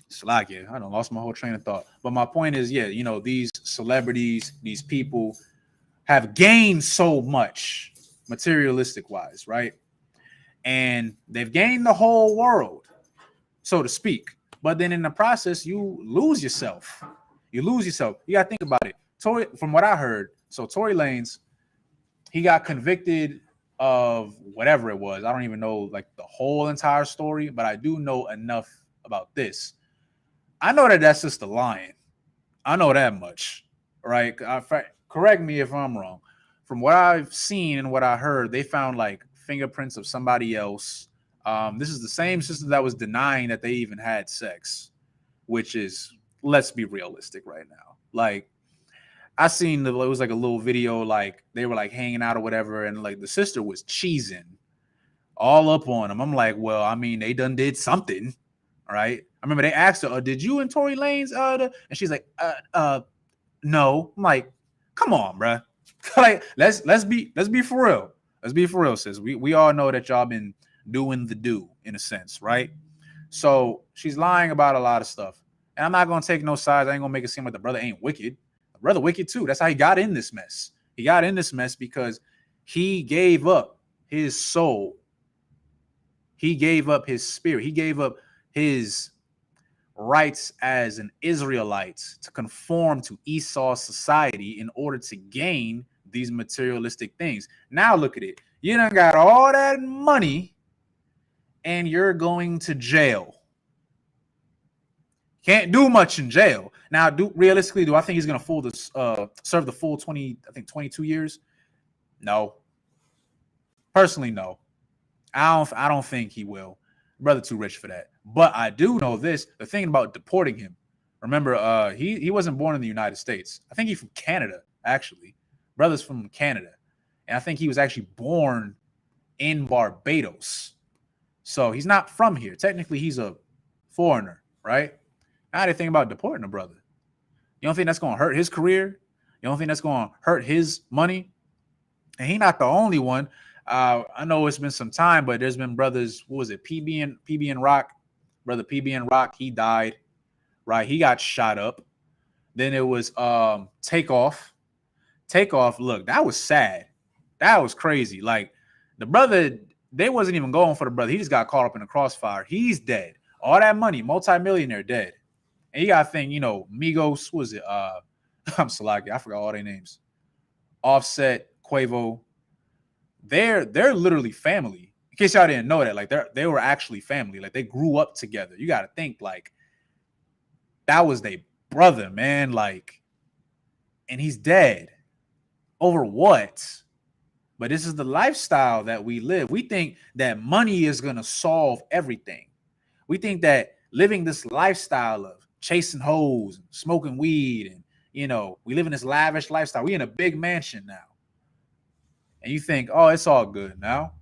Slakia, I don't lost my whole train of thought. But my point is, yeah, these celebrities, these people have gained so much materialistic wise, right? And they've gained the whole world, so to speak. But then in the process, you lose yourself. You gotta think about it. From what I heard, so Tory Lanez, he got convicted of whatever it was. I don't even know like the whole entire story, but I do know enough about this. I know that that's just a lying. I know that much, right? Correct me if I'm wrong. From what I've seen and what I heard, they found like fingerprints of somebody else. This is the same sister that was denying that they even had sex, which is, let's be realistic right now. Like, I seen it was like a little video, like they were like hanging out or whatever, and like the sister was cheesing all up on him. I'm like, well, I mean, they done did something, right? I remember they asked her, "Did you and Tory Lanez?" And she's like, no. I'm like, come on, bruh. Like, let's be for real. Let's be for real, sis. We all know that y'all been doing the do in a sense, right? So she's lying about a lot of stuff, and I'm not gonna take no sides. I ain't gonna make it seem like the brother ain't wicked. The brother wicked too. That's how he got in this mess. He got in this mess because he gave up his soul. He gave up his spirit. He gave up his rights as an Israelite to conform to Esau's society in order to gain these materialistic things. Now look at it. You done got all that money and you're going to jail. Can't do much in jail. Now, realistically, do I think he's going to serve the full 22 years? No. Personally, no. I don't think he will. Brother too rich for that. But I do know this. The thing about deporting him. Remember, he wasn't born in the United States. I think he's from Canada, actually. Brother's from Canada. And I think he was actually born in Barbados. So he's not from here. Technically, he's a foreigner, right? Now they think about deporting a brother. You don't think that's going to hurt his career? You don't think that's going to hurt his money? And he's not the only one. I know it's been some time, but there's been brothers. What was it? PB and Rock, brother PB and Rock. He died, right? He got shot up. Then it was Takeoff. Takeoff. Look, that was sad. That was crazy. Like the brother, they wasn't even going for the brother. He just got caught up in the crossfire. He's dead. All that money, multi-millionaire, dead. And you got to think, Migos. What was it? I'm Salaki. I forgot all their names. Offset, Quavo. They're literally family. In case y'all didn't know that, like they were actually family. Like they grew up together. You got to think like that was their brother, man. Like, and he's dead over what? But this is the lifestyle that we live. We think that money is gonna solve everything. We think that living this lifestyle of chasing hoes, and smoking weed, and we live in this lavish lifestyle. We in a big mansion now. And you think, oh, it's all good now.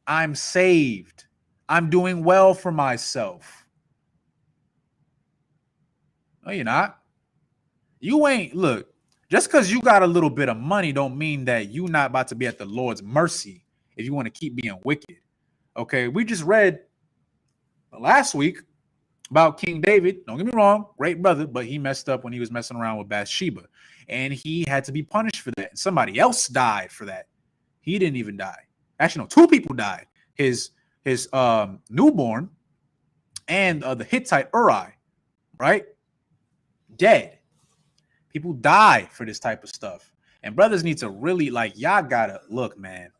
I'm saved. I'm doing well for myself. No, you're not. You ain't, look, just because you got a little bit of money don't mean that you're not about to be at the Lord's mercy if you want to keep being wicked. Okay, we just read last week about King David. Don't get me wrong, great brother, but he messed up when he was messing around with Bathsheba. And he had to be punished for that. And somebody else died for that. He didn't even die. Actually, no, two people died. His newborn and the Hittite Uri, right? Dead. People die for this type of stuff. And brothers need to really, y'all gotta, look, man.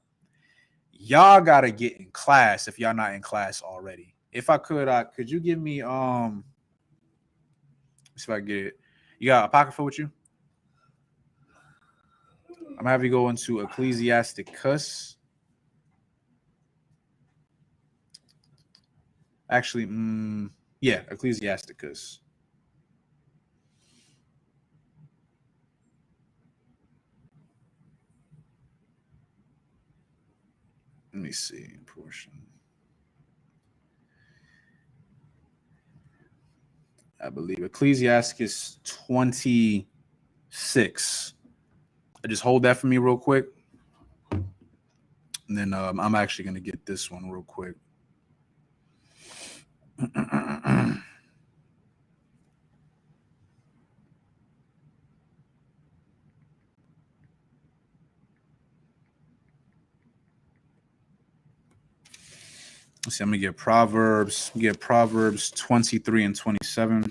Y'all gotta get in class if y'all not in class already. If I could you give me, let's see if I get it. You got Apocrypha with you? I'm gonna have you go into Ecclesiasticus. Actually, yeah, Ecclesiasticus. Let me see. Portion. I believe Ecclesiastes 26. Just hold that for me real quick. And then I'm actually going to get this one real quick. Let's see, I'm going to get Proverbs. Get Proverbs 23 and 27.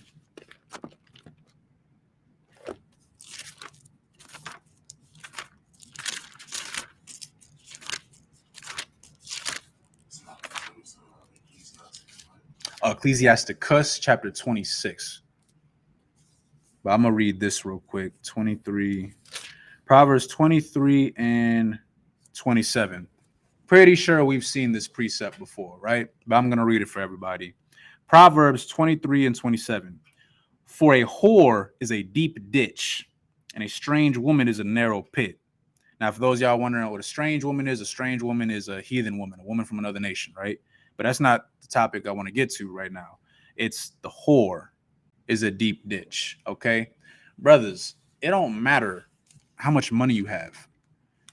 Ecclesiasticus chapter 26. But I'm going to read this real quick. 23. Proverbs 23 and 27. Pretty sure we've seen this precept before, right? But I'm going to read it for everybody. Proverbs 23 and 27. For a whore is a deep ditch, and a strange woman is a narrow pit. Now, for those of y'all wondering what a strange woman is a heathen woman, a woman from another nation, right? But that's not the topic I want to get to right now. It's the whore is a deep ditch, okay? Brothers, it don't matter how much money you have.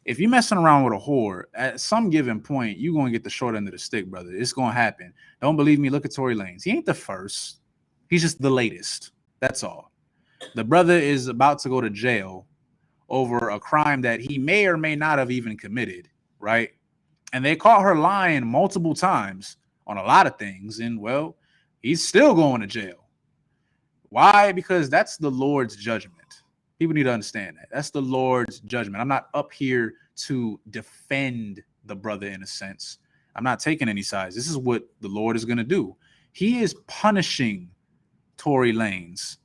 If you're messing around with a whore, at some given point, you're going to get the short end of the stick, brother. It's going to happen. Don't believe me? Look at Tory Lanez. He ain't the first. He's just the latest. That's all. The brother is about to go to jail over a crime that he may or may not have even committed, right? And they caught her lying multiple times on a lot of things. And, well, he's still going to jail. Why? Because that's the Lord's judgment. People need to understand that. That's the Lord's judgment. I'm not up here to defend the brother in a sense. I'm not taking any sides. This is what the Lord is going to do. He is punishing Tory Lanez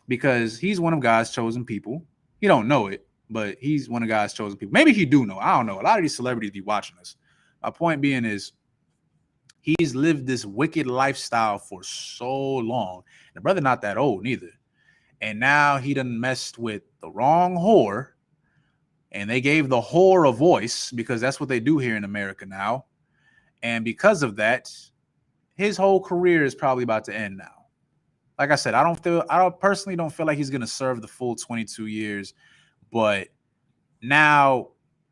because he's one of God's chosen people. He don't know it, but he's one of God's chosen people. Maybe he do know. I don't know. A lot of these celebrities be watching us. My point being is he's lived this wicked lifestyle for so long. The brother not that old neither. And now he done messed with the wrong whore. And they gave the whore a voice because that's what they do here in America now. And because of that, his whole career is probably about to end now. Like I said, I personally don't feel like he's going to serve the full 22 years. But now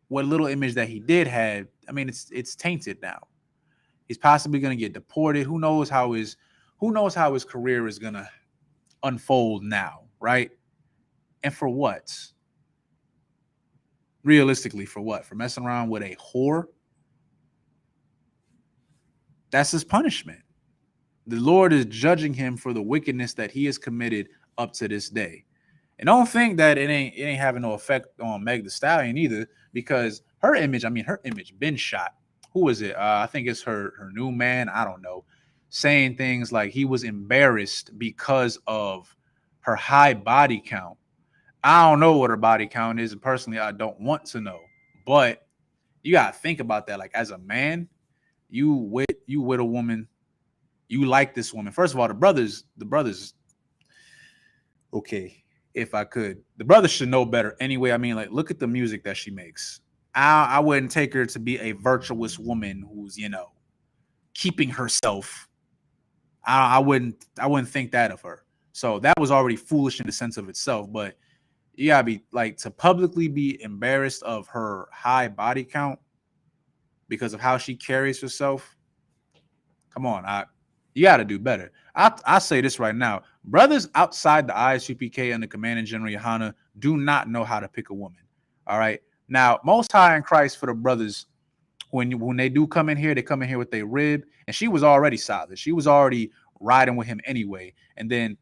what little image that he did have, I mean, it's tainted now. He's possibly going to get deported. Who knows how his career is going to unfold now, right? And for what? Realistically, for what? For messing around with a whore? That's his punishment. The Lord is judging him for the wickedness that he has committed up to this day. And don't think that it ain't having no effect on Meg Thee Stallion either, because her image been shot. Who is it? I think it's her new man. I don't know. Saying things like he was embarrassed because of her high body count. I don't know what her body count is, and personally, I don't want to know. But you gotta think about that. Like, as a man, you with a woman, you like this woman. First of all, the brothers. Okay, if I could, the brothers should know better anyway. I mean, like, look at the music that she makes. I wouldn't take her to be a virtuous woman who's, keeping herself. I wouldn't think that of her. So that was already foolish in the sense of itself. But you gotta be like, to publicly be embarrassed of her high body count because of how she carries herself. Come on, you got to do better. I say this right now. Brothers outside the Isupk and the Commanding General Yohana do not know how to pick a woman. All right. Now, Most High in Christ for the brothers, when they do come in here, they come in here with their rib. And she was already solid. She was already riding with him anyway. And then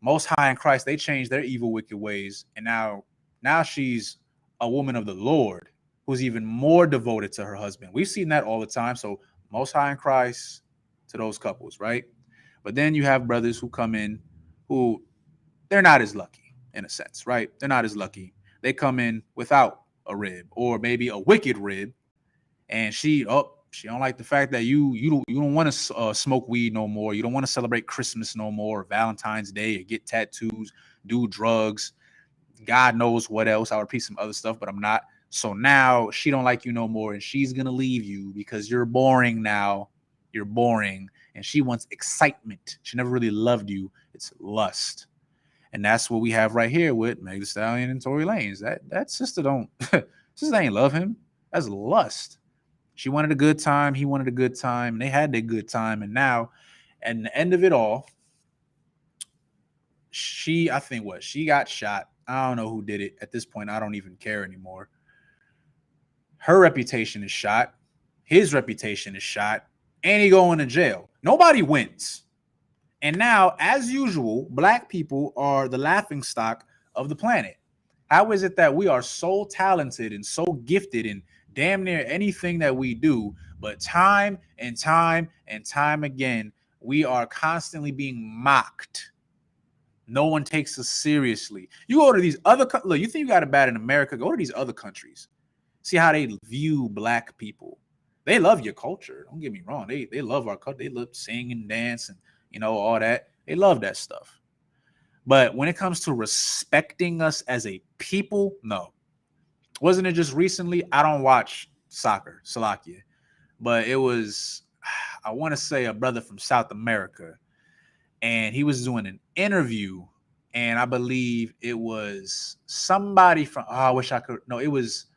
Most High in Christ, they changed their evil, wicked ways. And now she's a woman of the Lord who's even more devoted to her husband. We've seen that all the time. So Most High in Christ to those couples, right? But then you have brothers who come in who they're not as lucky in a sense, right? They're not as lucky. They come in without a rib or maybe a wicked rib, and she don't like the fact that you don't want to smoke weed no more. You don't want to celebrate Christmas no more, or Valentine's Day, or get tattoos, do drugs, God knows what else. I'll repeat some other stuff, but I'm not. So now she don't like you no more, and she's gonna leave you because you're boring now. You're boring, and she wants excitement. She never really loved you. It's lust, and that's what we have right here with Meg Thee Stallion and Tory Lanez. That sister don't, sister ain't love him. That's lust. She wanted a good time. He wanted a good time. And they had their good time, and now, at the end of it all, I think she got shot. I don't know who did it. At this point, I don't even care anymore. Her reputation is shot. His reputation is shot. And he going to jail. Nobody wins. And now, as usual, black people are the laughing stock of the planet. How is it that we are so talented and so gifted in damn near anything that we do, but time and time and time again, we are constantly being mocked? No one takes us seriously. You go to these other look, you think you got it bad in America, go to these other countries. See how they view black people. They love your culture. Don't get me wrong. They love our culture. They love sing and dance and, you know, all that. They love that stuff. But when it comes to respecting us as a people, no. Wasn't it just recently? I don't watch soccer, Salakia. But it was, I want to say, a brother from South America. And he was doing an interview. And I believe it was somebody from, I wish I could. No, it was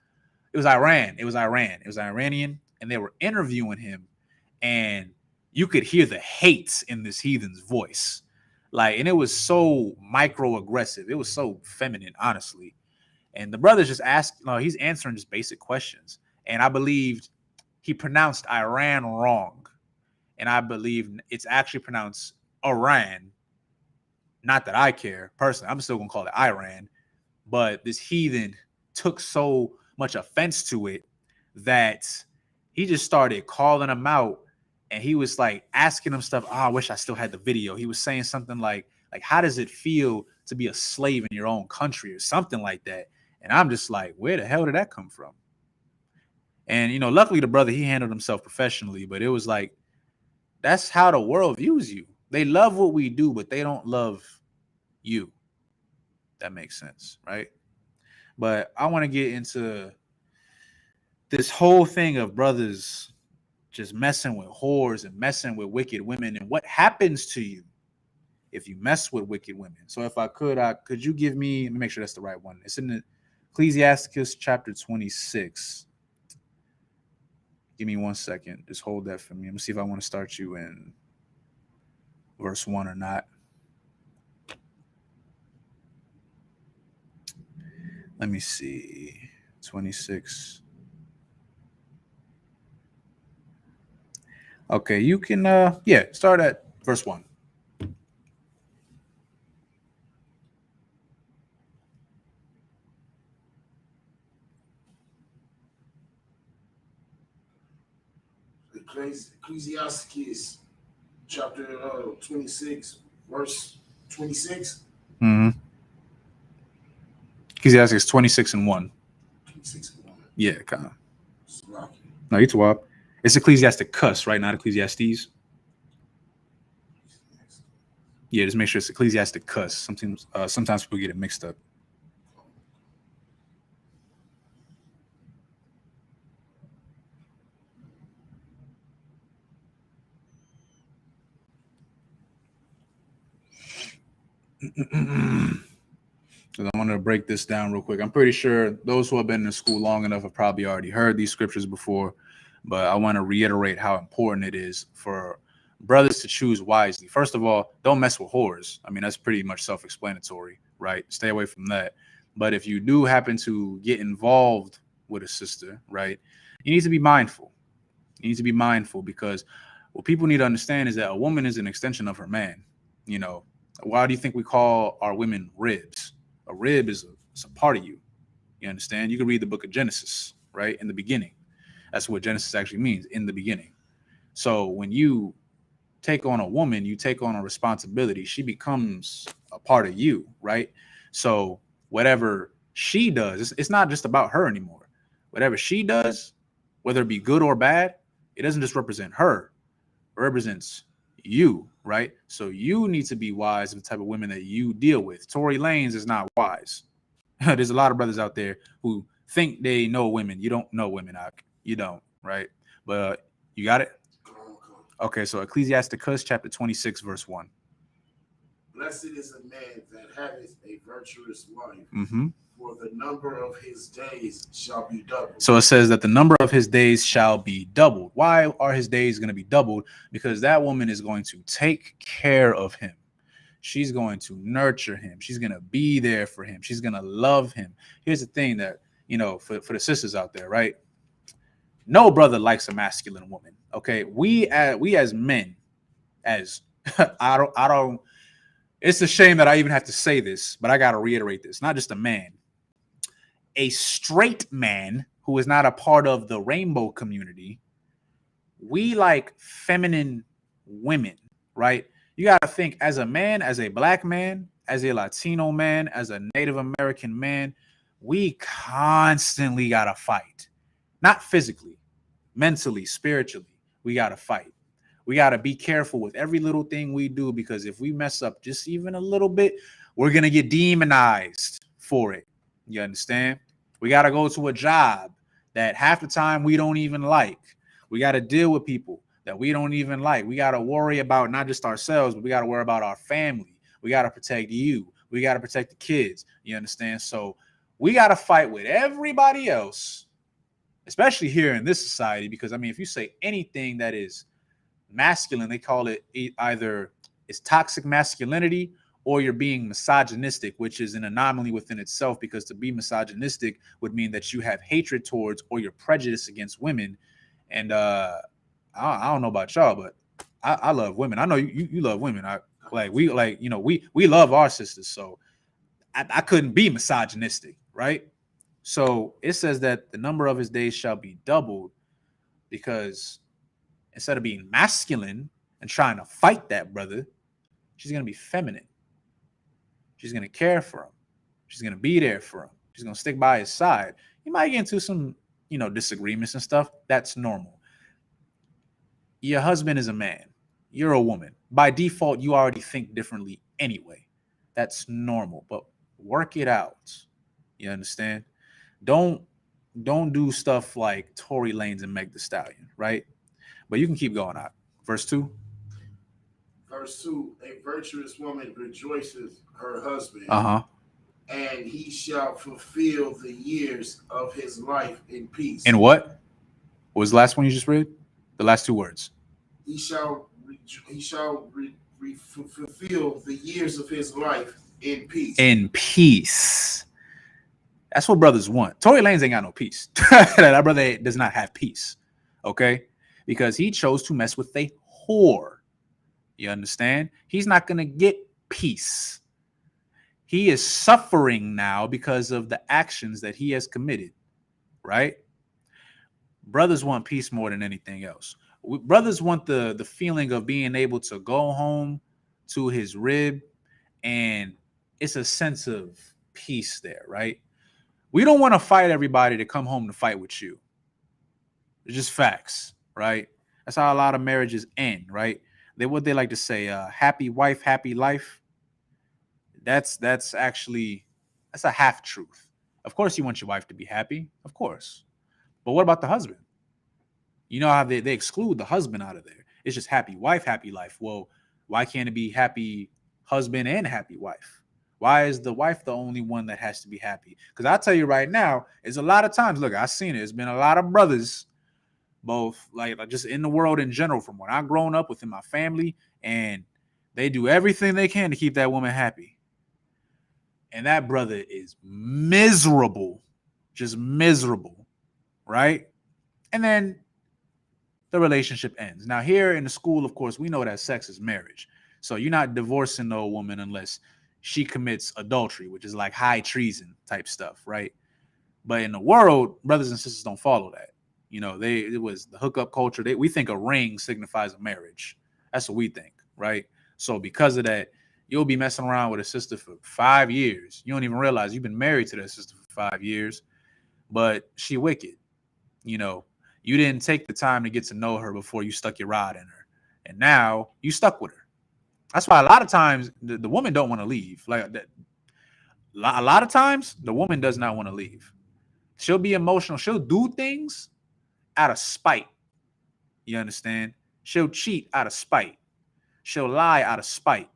Iran. It was Iranian. And they were interviewing him. And you could hear the hate in this heathen's voice. Like, and it was so microaggressive. It was so feminine, honestly. And the brother's just he's answering just basic questions. And I believed he pronounced Iran wrong. And I believe it's actually pronounced Iran. Not that I care, personally. I'm still going to call it Iran. But this heathen took so much offense to it that he just started calling him out. And he was like asking him stuff. I wish I still had the video. He was saying something like, how does it feel to be a slave in your own country or something like that? And I'm just like, where the hell did that come from? And, you know, luckily the brother, he handled himself professionally, but it was like, that's how the world views you. They love what we do, but they don't love you. That makes sense, right? But I want to get into this whole thing of brothers just messing with whores and messing with wicked women and what happens to you if you mess with wicked women. So if I could you give me, let me make sure that's the right one. It's in the Ecclesiasticus chapter 26. Give me 1 second. Just hold that for me. Let me see if I want to start you in verse 1 or not. Let me see. 26. Okay, you can start at verse 1. Ecclesiasticus chapter 26, verse 26. Mm-hmm. Ecclesiasticus 26 and 1. 26 and 1. Yeah, kind of. Rocky. No, you swap. It's Ecclesiasticus, right? Not Ecclesiastes. Yeah, just make sure it's Ecclesiasticus. Sometimes people get it mixed up. So I want to break this down real quick. I'm pretty sure those who have been in school long enough have probably already heard these scriptures before, but I want to reiterate how important it is for brothers to choose wisely. First of all, don't mess with whores. I mean, that's pretty much self-explanatory, right? Stay away from that. But if you do happen to get involved with a sister, right, you need to be mindful. You need to be mindful because what people need to understand is that a woman is an extension of her man. You know, why do you think we call our women ribs? A rib is a part of you. You understand? You can read the book of Genesis, right? In the beginning. That's what Genesis actually means, in the beginning. So when you take on a woman, you take on a responsibility. She becomes a part of you, right? So whatever she does, it's not just about her anymore. Whatever she does, whether it be good or bad, it doesn't just represent her. It represents you, right? So you need to be wise of the type of women that you deal with. Tory Lanez is not wise. There's a lot of brothers out there who think they know women. You don't know women, you don't, right? But you got it? Come on, come on. Okay, so Ecclesiasticus chapter 26, verse 1. Blessed is a man that haveth a virtuous wife, Mm-hmm. for the number of his days shall be doubled. So it says that the number of his days shall be doubled. Why are his days going to be doubled? Because that woman is going to take care of him. She's going to nurture him. She's going to be there for him. She's going to love him. Here's the thing that, for the sisters out there, right? No brother likes a masculine woman. Okay. We as men, as I don't, it's a shame that I even have to say this, but I got to reiterate this. Not just a man, a straight man who is not a part of the rainbow community. We like feminine women, right? You got to think, as a man, as a black man, as a Latino man, as a Native American man, we constantly got to fight. Not physically, mentally, spiritually. We got to fight. We got to be careful with every little thing we do, because if we mess up just even a little bit, we're going to get demonized for it. You understand? We got to go to a job that half the time we don't even like. We got to deal with people that we don't even like. We got to worry about not just ourselves, but we got to worry about our family. We got to protect you. We got to protect the kids. You understand? So we got to fight with everybody else, especially here in this society, because, I mean, if you say anything that is masculine, they call it either it's toxic masculinity or you're being misogynistic, which is an anomaly within itself, because to be misogynistic would mean that you have hatred towards or you're prejudiced against women. And I don't know about y'all, but I love women. I know you love women. We love our sisters. So I couldn't be misogynistic, right? So it says that the number of his days shall be doubled, because instead of being masculine and trying to fight that brother, she's going to be feminine. She's going to care for him. She's going to be there for him. She's going to stick by his side. You might get into some, disagreements and stuff. That's normal. Your husband is a man. You're a woman. By default, you already think differently anyway. That's normal, but work it out. You understand? Don't do stuff like Tory Lanez and Meg Thee Stallion, right? But you can keep going out. Verse 2. Verse 2, a virtuous woman rejoiceth her husband, and he shall fulfill the years of his life in peace. And what was the last one you just read? The last two words. He shall fulfill the years of his life in peace. In peace. That's what brothers want. Tory Lanez ain't got no peace. That brother does not have peace. Okay? Because he chose to mess with a whore. You understand? He's not going to get peace. He is suffering now because of the actions that he has committed, right? Brothers want peace more than anything else. Brothers want the feeling of being able to go home to his rib, and it's a sense of peace there, right? We don't want to fight everybody to come home to fight with you. It's just facts, right? That's how a lot of marriages end, right? What they like to say, happy wife, happy life. That's a half truth. Of course you want your wife to be happy, of course. But what about the husband? You know how they exclude the husband out of there. It's just happy wife, happy life. Well, why can't it be happy husband and happy wife? Why is the wife the only one that has to be happy? Because I'll tell you right now, it's a lot of times, look, I've seen it. It's been a lot of brothers, both like just in the world in general, from when I've grown up within my family, and they do everything they can to keep that woman happy. And that brother is miserable, just miserable, right? And then the relationship ends. Now, here in the school, of course, we know that sex is marriage. So you're not divorcing no woman unless she commits adultery, which is like high treason type stuff, right? But in the world, brothers and sisters don't follow that. It was the hookup culture. We think a ring signifies a marriage. That's what we think, right? So because of that, you'll be messing around with a sister for 5 years. You don't even realize you've been married to that sister for 5 years, but she wicked. You didn't take the time to get to know her before you stuck your rod in her, and now you stuck with her. That's why a lot of times the woman don't want to leave. Like that, a lot of times the woman does not want to leave. She'll be emotional. She'll do things out of spite. You understand? She'll cheat out of spite. She'll lie out of spite.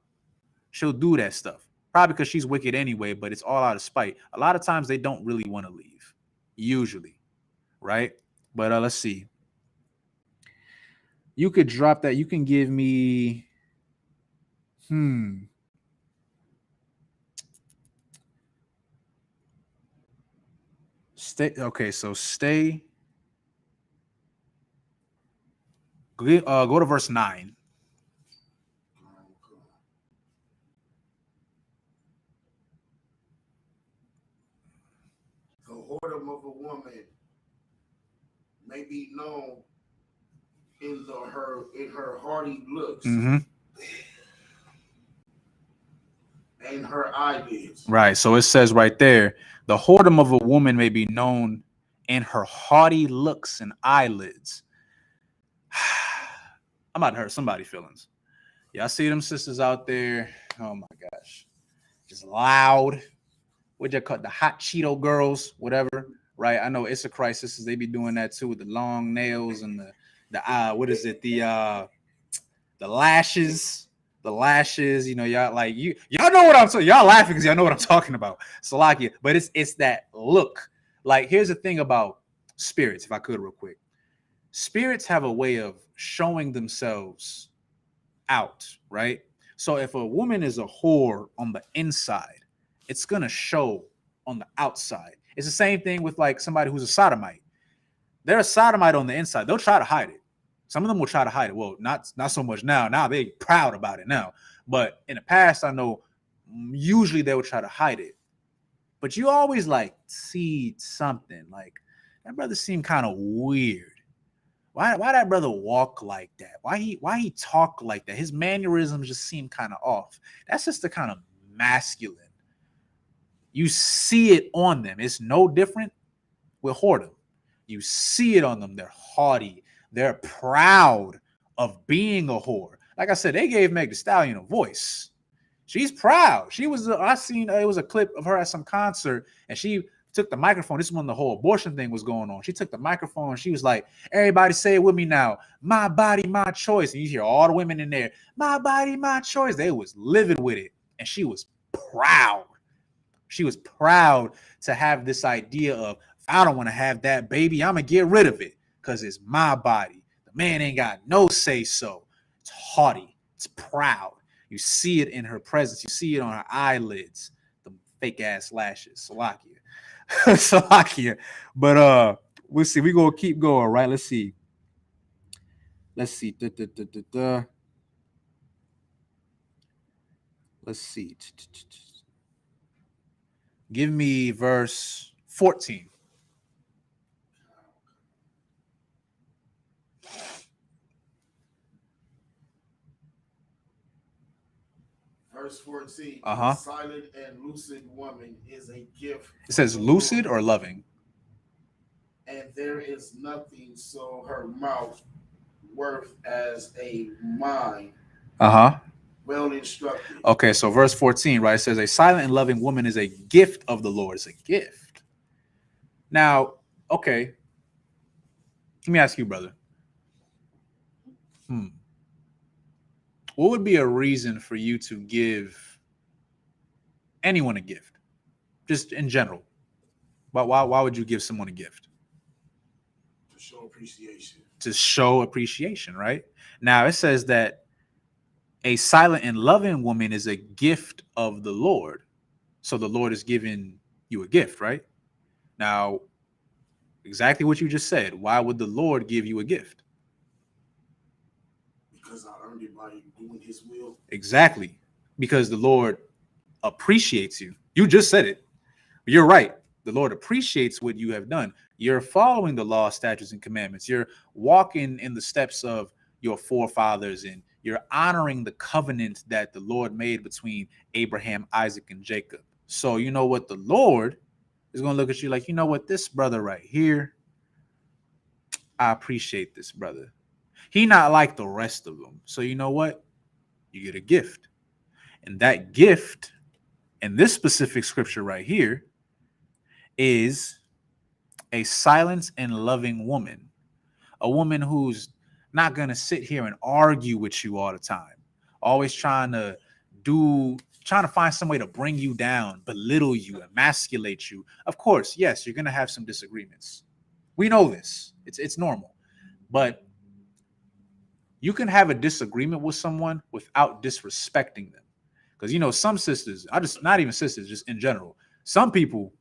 She'll do that stuff. Probably because she's wicked anyway, but it's all out of spite. A lot of times they don't really want to leave. Usually. Right? But let's see. You could drop that. You can give me Stay. Okay, so stay. Go to verse 9. The whoredom of a woman may be known in her haughty looks and her eyelids. Right. So it says right there, the whoredom of a woman may be known in her haughty looks and eyelids. I'm about to hurt somebody's feelings. Y'all see them sisters out there? Oh my gosh. Just loud. What you call the hot Cheeto girls, whatever. Right. I know Isupk sisters, they be doing that too with the long nails and the what is it? The lashes. The lashes, you know, y'all like y'all know what I'm saying. Y'all laughing because y'all know what I'm talking about. Salakia. But it's that look. Like, here's the thing about spirits, if I could real quick. Spirits have a way of showing themselves out, right? So if a woman is a whore on the inside, it's gonna show on the outside. It's the same thing with like somebody who's a sodomite. They're a sodomite on the inside. They'll try to hide it. Some of them will try to hide it. Well, not so much now. Now they're proud about it now. But in the past, I know usually they would try to hide it. But you always like see something. Like, that brother seemed kind of weird. Why that brother walk like that? Why he talk like that? His mannerisms just seem kind of off. That's just the kind of masculine. You see it on them. It's no different with whoredom. You see it on them. They're haughty. They're proud of being a whore. Like I said, they gave Meg Thee Stallion a voice. She's proud. She was, I seen, it was a clip of her at some concert, and she took the microphone. This is when the whole abortion thing was going on. She took the microphone, and she was like, everybody say it with me now. My body, my choice. And you hear all the women in there, my body, my choice. They was livid with it. And she was proud. She was proud to have this idea of, I don't want to have that baby. I'm going to get rid of it. Because it's my body. The man ain't got no say so. It's haughty. It's proud. You see it in her presence. You see it on her eyelids. The fake ass lashes. Salakia. Salakia. But we'll see. We're gonna keep going, right? Let's see. Let's see. Let's see. Give me verse 14. Verse 14. Uh-huh. A silent and lucid woman is a gift. It says lucid or loving? And there is nothing so her mouth worth as a mind. Uh-huh. Well instructed. Okay, so verse 14, right? It says a silent and loving woman is a gift of the Lord. It's a gift. Now, okay. Let me ask you, brother. What would be a reason for you to give anyone a gift? Just in general. But why would you give someone a gift? To show appreciation. To show appreciation, right? Now, it says that a silent and loving woman is a gift of the Lord. So the Lord is giving you a gift, right? Now, exactly what you just said. Why would the Lord give you a gift? Because I earned it by doing his will. Exactly. Because the Lord appreciates you. You just said it. You're right. The Lord appreciates what you have done. You're following the law, statutes, and commandments. You're walking in the steps of your forefathers, and you're honoring the covenant that the Lord made between Abraham, Isaac, and Jacob. So you know what? The Lord is going to look at you like, you know what? This brother right here, I appreciate this brother. He not like the rest of them. So you know what? You get a gift. And that gift, in this specific scripture right here, is A silent and loving woman. A woman who's not going to sit here and argue with you all the time. Always trying to find some way to bring you down, belittle you, emasculate you. Of course, yes, you're going to have some disagreements. We know this. It's normal. But you can have a disagreement with someone without disrespecting them. Because, you know, some sisters, not even sisters, just in general, some people,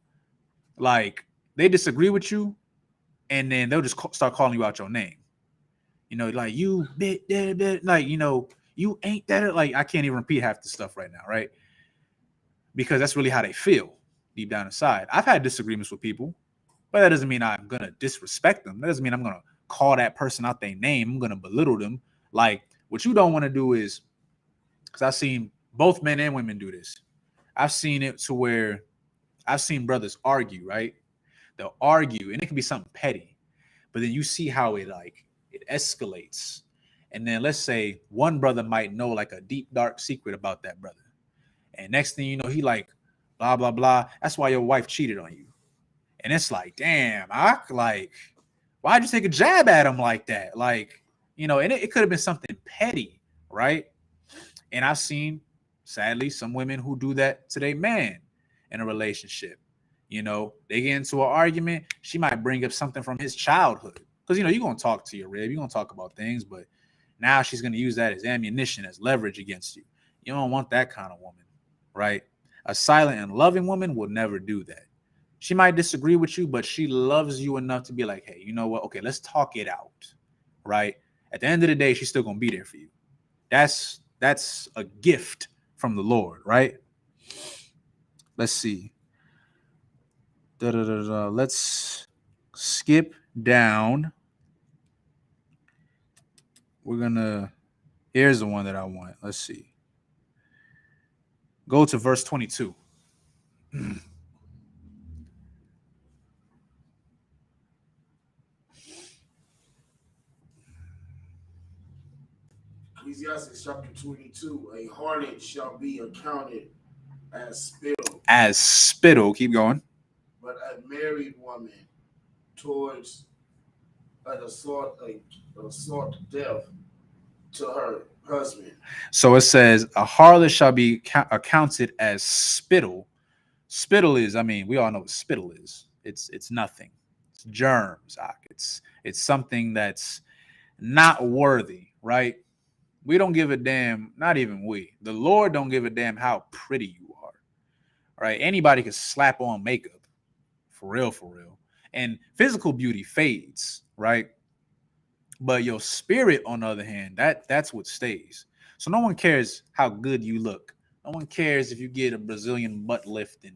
like, they disagree with you and then they'll just start calling you out your name. You know, like, you bit, like, you know, you ain't that. Like, I can't even repeat half the stuff right now, right? Because that's really how they feel deep down inside. I've had disagreements with people, but that doesn't mean I'm going to disrespect them. That doesn't mean I'm going to call that person out their name. I'm going to belittle them. Like, what you don't want to do is, because I've seen both men and women do this. I've seen it to where I've seen brothers argue, right? They'll argue, and it can be something petty, but then you see how it escalates. And then let's say one brother might know like a deep, dark secret about that brother. And next thing you know, he like, blah, blah, blah. That's why your wife cheated on you. And it's like, damn, like, why'd you take a jab at him like that? Like, you know, and it could have been something petty, right? And I've seen, sadly, some women who do that to their man in a relationship. You know, they get into an argument. She might bring up something from his childhood. Because, you know, you're going to talk to your rib. You're going to talk about things. But now she's going to use that as ammunition, as leverage against you. You don't want that kind of woman, right? A silent and loving woman will never do that. She might disagree with you, but she loves you enough to be like, hey, you know what? Okay, let's talk it out, right? At the end of the day, she's still going to be there for you. That's a gift from the Lord, right? Let's see. Let's skip down. Here's the one that I want. Let's see. Go to verse 22. Ecclesiastes chapter 22, a harlot shall be accounted as spittle. As spittle, keep going. But a married woman towards an assault death to her husband. So it says, a harlot shall be accounted as spittle. Spittle is, I mean, we all know what spittle is. It's nothing. It's germs. It's something that's not worthy, right? We don't give a damn, not even we. The Lord don't give a damn how pretty you are, right? Anybody can slap on makeup, for real. And physical beauty fades, right? But your spirit, on the other hand, that's what stays. So no one cares how good you look. No one cares if you get a Brazilian butt lift and,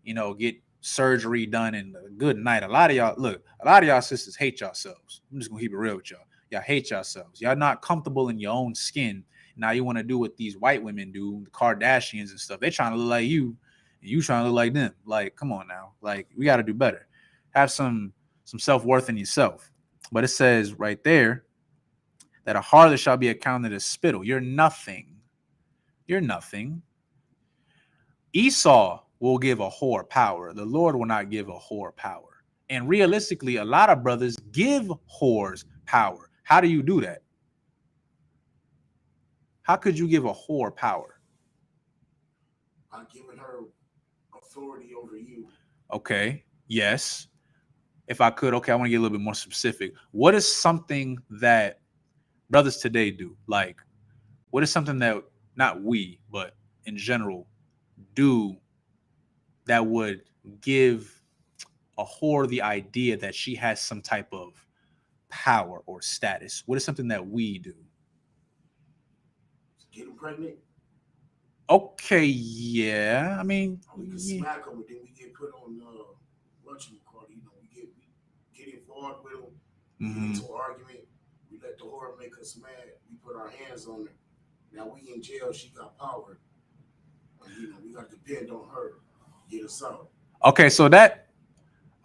you know, get surgery done in a good night. A lot of y'all sisters hate yourselves. I'm just going to keep it real with y'all. Y'all hate yourselves. Y'all not comfortable in your own skin. Now you want to do what these white women do, the Kardashians and stuff. They trying to look like you, and you trying to look like them. Like, come on now. Like, we got to do better. Have some self-worth in yourself. But it says right there that a harlot shall be accounted as spittle. You're nothing. You're nothing. Esau will give a whore power. The Lord will not give a whore power. And realistically, a lot of brothers give whores power. How do you do that? How could you give a whore power? By giving her authority over you. Okay. Yes. If I could, okay, I want to get a little bit more specific. What is something that brothers today do? Like, what is something that not we, but in general, do that would give a whore the idea that she has some type of power or status? What is something that we do? Get them pregnant. Okay, yeah. I mean, we can smack them, and then we get put on what you call it. You know, we get involved with them. We get into an argument. We let the whore make us mad. We put our hands on her. Now we in jail. She got power. And, you know, we got to depend on her. Get us out. Okay, so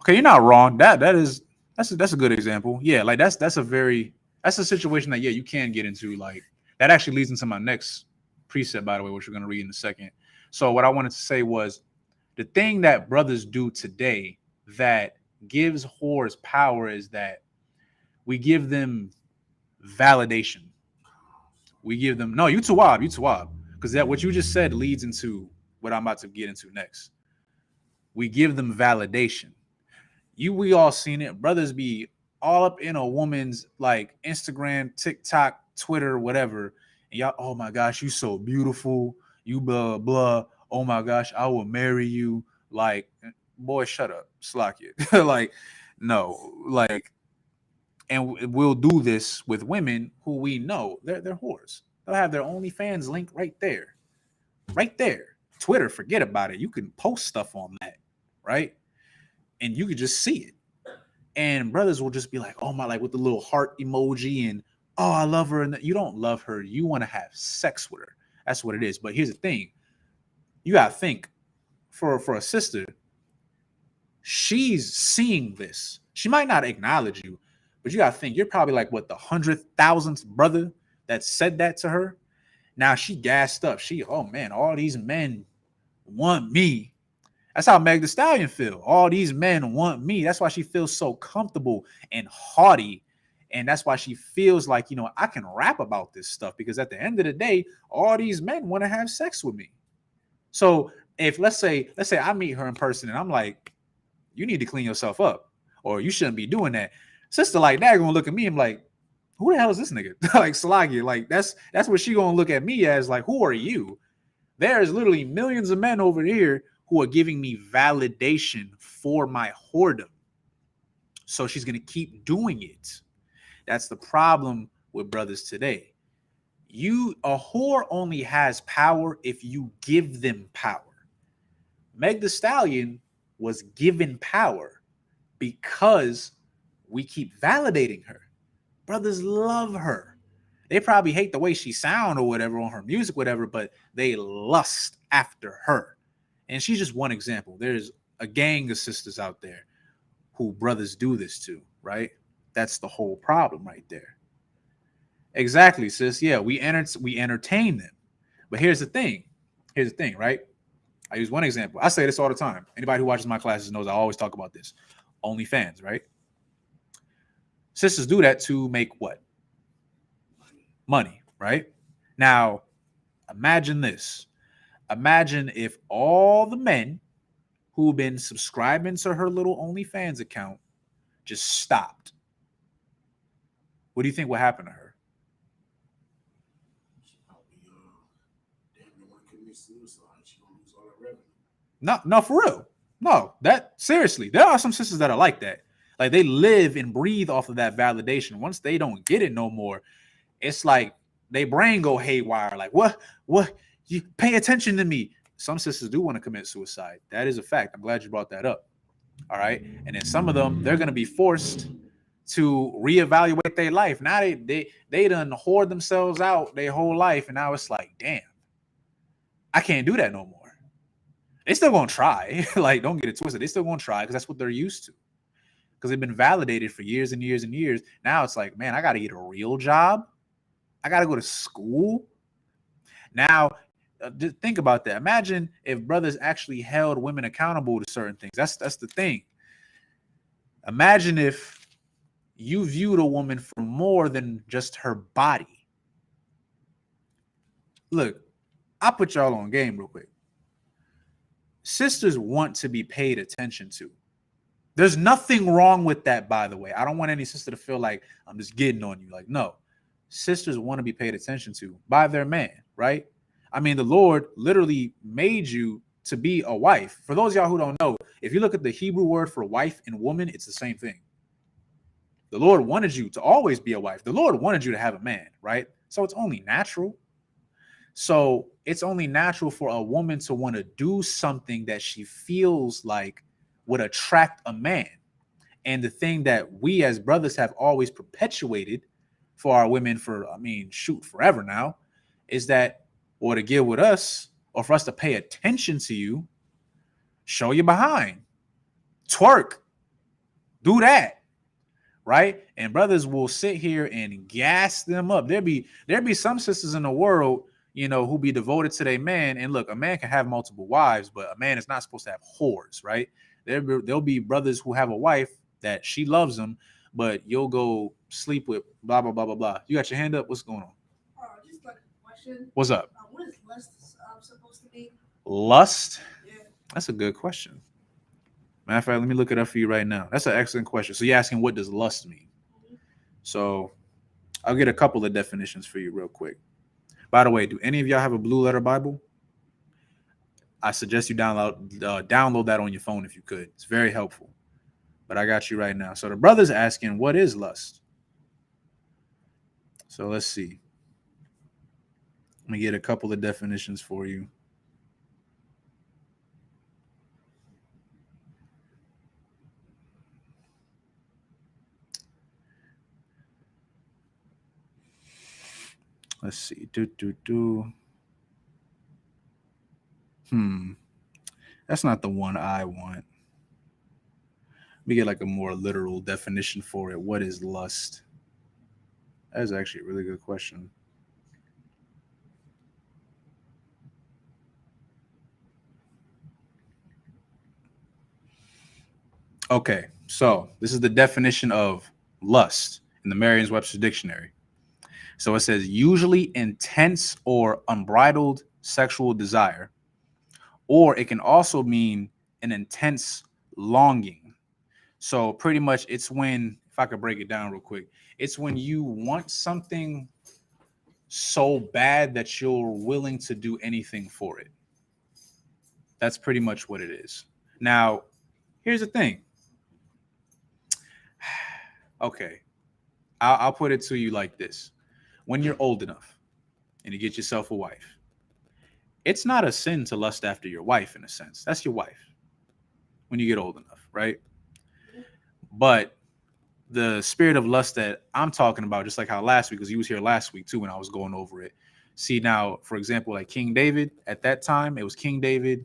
you're not wrong. That's a good example. Yeah, like that's a situation that you can get into. Like, that actually leads into my next precept, by the way, which we're going to read in a second. So what I wanted to say was the thing that brothers do today that gives whores power is that we give them validation. We give them you tawab, because that what you just said leads into what I'm about to get into next. We give them validation. We all seen it. Brothers be all up in a woman's like Instagram, TikTok, Twitter, whatever, and y'all, oh my gosh, you so beautiful, you blah blah. Oh my gosh, I will marry you. Like, boy, shut up, slack it. Like, no, like, and we'll do this with women who we know they're whores. They'll have their OnlyFans link right there, right there. Twitter, forget about it. You can post stuff on that, right? And you could just see it. And brothers will just be like, oh my, like with the little heart emoji and, oh, I love her. And you don't love her. You want to have sex with her. That's what it is. But here's the thing. You got to think for a sister, she's seeing this. She might not acknowledge you, but you got to think you're probably like, what, the 100,000th brother that said that to her. Now she gassed up. Oh man, all these men want me. That's how Meg Thee Stallion feel. All these men want me. That's why she feels so comfortable and haughty. And that's why she feels like, I can rap about this stuff, because at the end of the day, all these men want to have sex with me. So if let's say I meet her in person and I'm like, you need to clean yourself up, or you shouldn't be doing that. Sister like that gonna look at me and be like, who the hell is this nigga? Like Salagi, like that's what she gonna look at me as, like, who are you? There's literally millions of men over here who are giving me validation for my whoredom. So she's going to keep doing it. That's the problem with brothers today. A whore only has power if you give them power. Meg Thee Stallion was given power because we keep validating her. Brothers love her. They probably hate the way she sound or whatever on her music, whatever, but they lust after her. And she's just one example. There's a gang of sisters out there who brothers do this to, right? That's the whole problem right there. Exactly, sis. Yeah, we entertain them. But here's the thing, right? I use one example. I say this all the time. Anybody who watches my classes knows I always talk about this. OnlyFans, right? Sisters do that to make what? Money, right? Now, imagine this. Imagine if all the men who've been subscribing to her little OnlyFans account just stopped. What do you think will happen to her? She probably damn want to commit suicide. She gonna lose all that revenue. No, for real. No, that seriously. There are some sisters that are like that. Like they live and breathe off of that validation. Once they don't get it no more, it's like their brain go haywire. Like, what? You pay attention to me. Some sisters do want to commit suicide. That is a fact. I'm glad you brought that up. All right. And then some of them, they're going to be forced to reevaluate their life. Now they done hoard themselves out their whole life. And now it's like, damn, I can't do that no more. They still going to try. Like, don't get it twisted. They still going to try because that's what they're used to. Because they've been validated for years and years and years. Now it's like, man, I got to get a real job. I got to go to school. Now, just think about that. Imagine if brothers actually held women accountable to certain things. That's the thing. Imagine if you viewed a woman for more than just her body. Look, I'll put y'all on game real quick. Sisters want to be paid attention to. There's nothing wrong with that, by the way. I don't want any sister to feel like I'm just getting on you. Like, no. Sisters want to be paid attention to by their man, right? I mean, the Lord literally made you to be a wife. For those of y'all who don't know, if you look at the Hebrew word for wife and woman, it's the same thing. The Lord wanted you to always be a wife. The Lord wanted you to have a man, right? So it's only natural. So it's only natural for a woman to want to do something that she feels like would attract a man. And the thing that we as brothers have always perpetuated for our women forever now, is that, or to get with us, or for us to pay attention to you, show you behind, twerk, do that, right? And brothers will sit here and gas them up. There be some sisters in the world, who be devoted to their man. And look, a man can have multiple wives, but a man is not supposed to have whores, right? There'll be brothers who have a wife that she loves them, but you'll go sleep with blah blah blah blah blah. You got your hand up. What's going on? Just like a question. What's up? What is lust supposed to be? Lust? Yeah. That's a good question. Matter of fact, let me look it up for you right now. That's an excellent question. So you're asking, what does lust mean? Mm-hmm. So I'll get a couple of definitions for you real quick. By the way, do any of y'all have a Blue Letter Bible? I suggest you download that on your phone if you could. It's very helpful. But I got you right now. So the brother's asking, what is lust? So let's see. Let me get a couple of definitions for you. Let's see. That's not the one I want. Let me get like a more literal definition for it. What is lust? That is actually a really good question. Okay, so this is the definition of lust in the Merriam-Webster Dictionary. So it says usually intense or unbridled sexual desire, or it can also mean an intense longing. So pretty much it's when, if I could break it down real quick, it's when you want something so bad that you're willing to do anything for it. That's pretty much what it is. Now, here's the thing. Okay, I'll put it to you like this. When you're old enough and you get yourself a wife, it's not a sin to lust after your wife in a sense. That's your wife when you get old enough, right? But the spirit of lust that I'm talking about, just like how last week, because you was here last week too when I was going over it. See now, for example, like King David, at that time, it was King David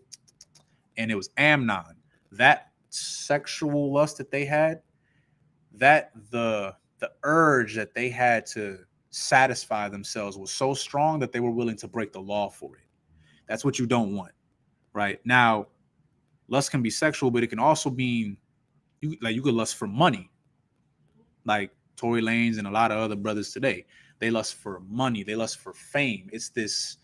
and it was Amnon. That sexual lust that they had, that the urge that they had to satisfy themselves was so strong that they were willing to break the law for it. That's what you don't want, right? Now, lust can be sexual, but it can also mean you could lust for money, like Tory Lanez and a lot of other brothers today. They lust for money. They lust for fame. It's this,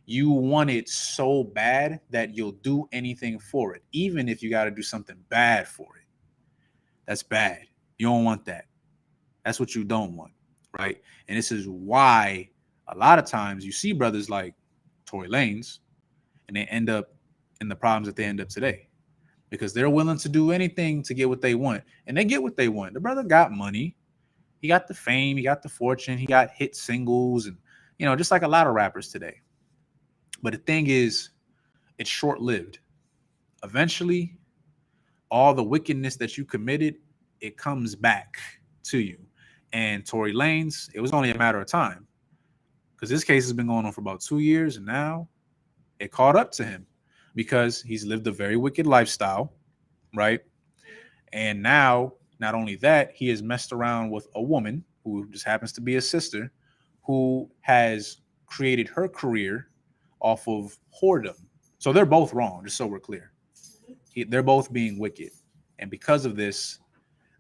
you want it so bad that you'll do anything for it, even if you got to do something bad for it. That's bad. You don't want that. That's what you don't want, right? And this is why a lot of times you see brothers like Tory Lanez and they end up in the problems that they end up today because they're willing to do anything to get what they want. And they get what they want. The brother got money. He got the fame. He got the fortune. He got hit singles and, just like a lot of rappers today. But the thing is, it's short-lived. Eventually, all the wickedness that you committed, it comes back to you. And Tory Lanez, it was only a matter of time because this case has been going on for about 2 years, and now it caught up to him because he's lived a very wicked lifestyle, right? And now, not only that, he has messed around with a woman who just happens to be a sister who has created her career off of whoredom. So they're both wrong, just so we're clear. They're both being wicked. And because of this,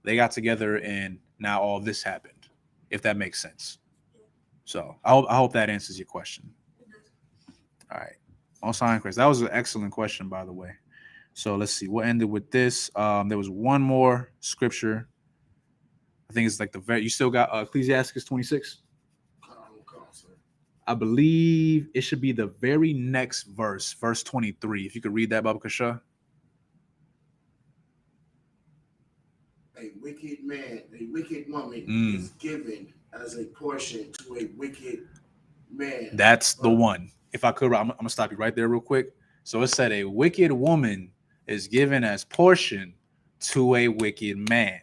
they got together and now all this happened, if that makes sense. So I hope that answers your question. All right. Most high in Christ. That was an excellent question, by the way. So let's see. We'll end it with this. There was one more scripture. I think it's like you still got Ecclesiastes 26. I believe it should be the very next verse 23. If you could read that, Baba Kasha. A wicked man, a wicked woman is given as a portion to a wicked man. That's the one. If I could, I'm going to stop you right there real quick. So it said a wicked woman is given as portion to a wicked man.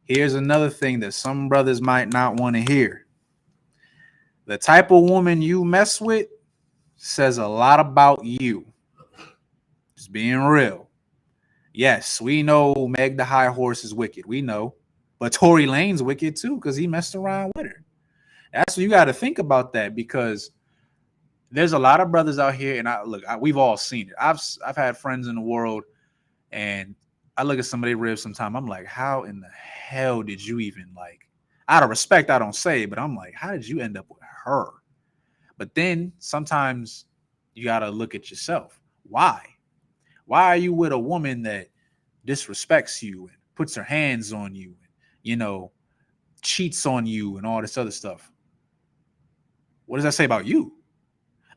Here's another thing that some brothers might not want to hear. The type of woman you mess with says a lot about you. Just being real. Yes, we know Meg the High Horse is wicked. We know. But Tory Lanez wicked too because he messed around with her. That's what you got to think about that because there's a lot of brothers out here, and we've all seen it. I've had friends in the world, And I look at some of their ribs sometimes. I'm like, how in the hell did you even, like, out of respect, I don't say, but I'm like, how did you end up with her? But then sometimes you got to look at yourself. Why? Why are you with a woman that disrespects you and puts her hands on you and, you know, cheats on you and all this other stuff? What does that say about you?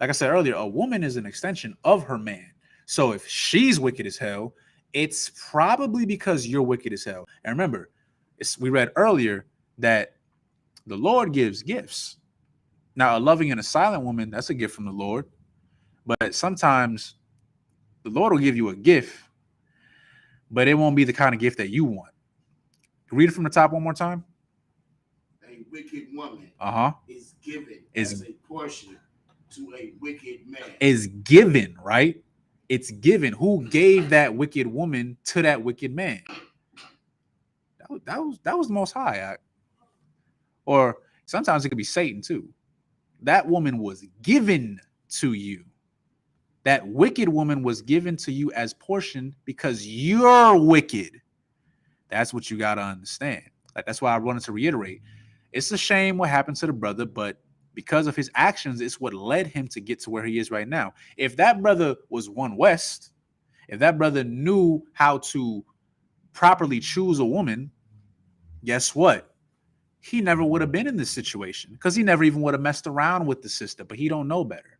Like I said earlier, a woman is an extension of her man. So if she's wicked as hell, it's probably because you're wicked as hell. And remember, we read earlier that the Lord gives gifts. Now, a loving and a silent woman, that's a gift from the Lord. But sometimes the Lord will give you a gift, but it won't be the kind of gift that you want. Read it from the top one more time. A wicked woman is given as a portion to a wicked man. Is given, right? It's given. Who gave that wicked woman to that wicked man? That was the Most High. Or sometimes it could be Satan too. That woman was given to you. That wicked woman was given to you as portion because you're wicked. That's what you got to understand. Like, that's why I wanted to reiterate. It's a shame what happened to the brother, but because of his actions, it's what led him to get to where he is right now. If that brother was one West, if that brother knew how to properly choose a woman, guess what? He never would have been in this situation because he never even would have messed around with the sister, but he don't know better.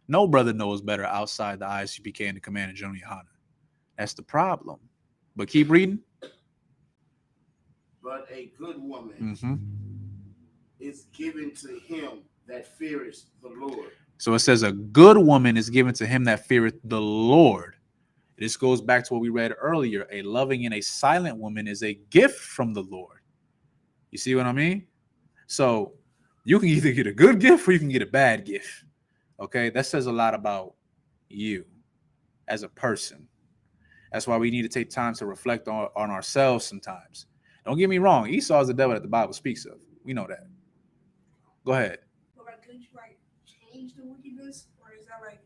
No brother knows better outside the ISUPK and the Commander General Yohana. That's the problem. But keep reading. But a good woman is given to him that feareth the Lord. So it says a good woman is given to him that feareth the Lord. This goes back to what we read earlier. A loving and a silent woman is a gift from the Lord. You see what I mean? So you can either get a good gift or you can get a bad gift. Okay, that says a lot about you as a person. That's why we need to take time to reflect on ourselves sometimes. Don't get me wrong. Esau is the devil that the Bible speaks of. We know that. Go ahead. But like, could you like change the wickedness, or is that like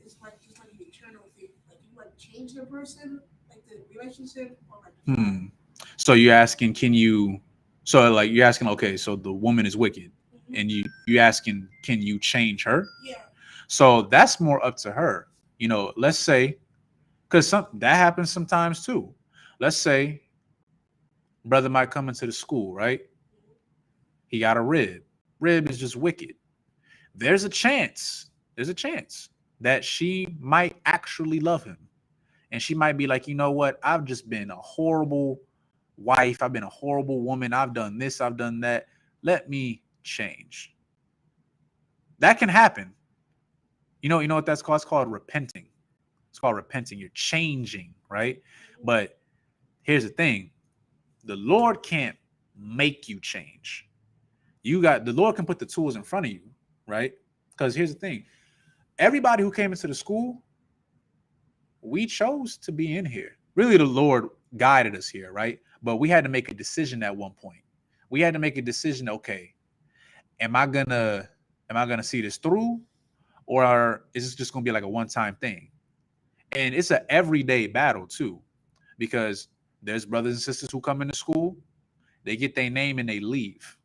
it's like just like an eternal thing? Like you like change the person, like the relationship, or like. So you're asking, can you? So like you're asking, okay, so the woman is wicked, and you asking, can you change her? Yeah. So that's more up to her. You know, let's say, because that happens sometimes too. Let's say brother might come into the school, right? He got a rib. Rib is just wicked. There's a chance that she might actually love him. And she might be like, you know what? I've just been a horrible wife. I've been a horrible woman. I've done this. I've done that. Let me change. That can happen. You know what that's called? It's called repenting. It's called repenting. You're changing, right? But here's the thing. The Lord can't make you change. The Lord can put the tools in front of you, right? Because here's the thing. Everybody who came into the school, we chose to be in here. Really, the Lord guided us here, right? But we had to make a decision at one point. We had to make a decision, okay, am I gonna see this through? Or is this just gonna be like a one-time thing? And it's an everyday battle too, because there's brothers and sisters who come into school, they get their name and they leave.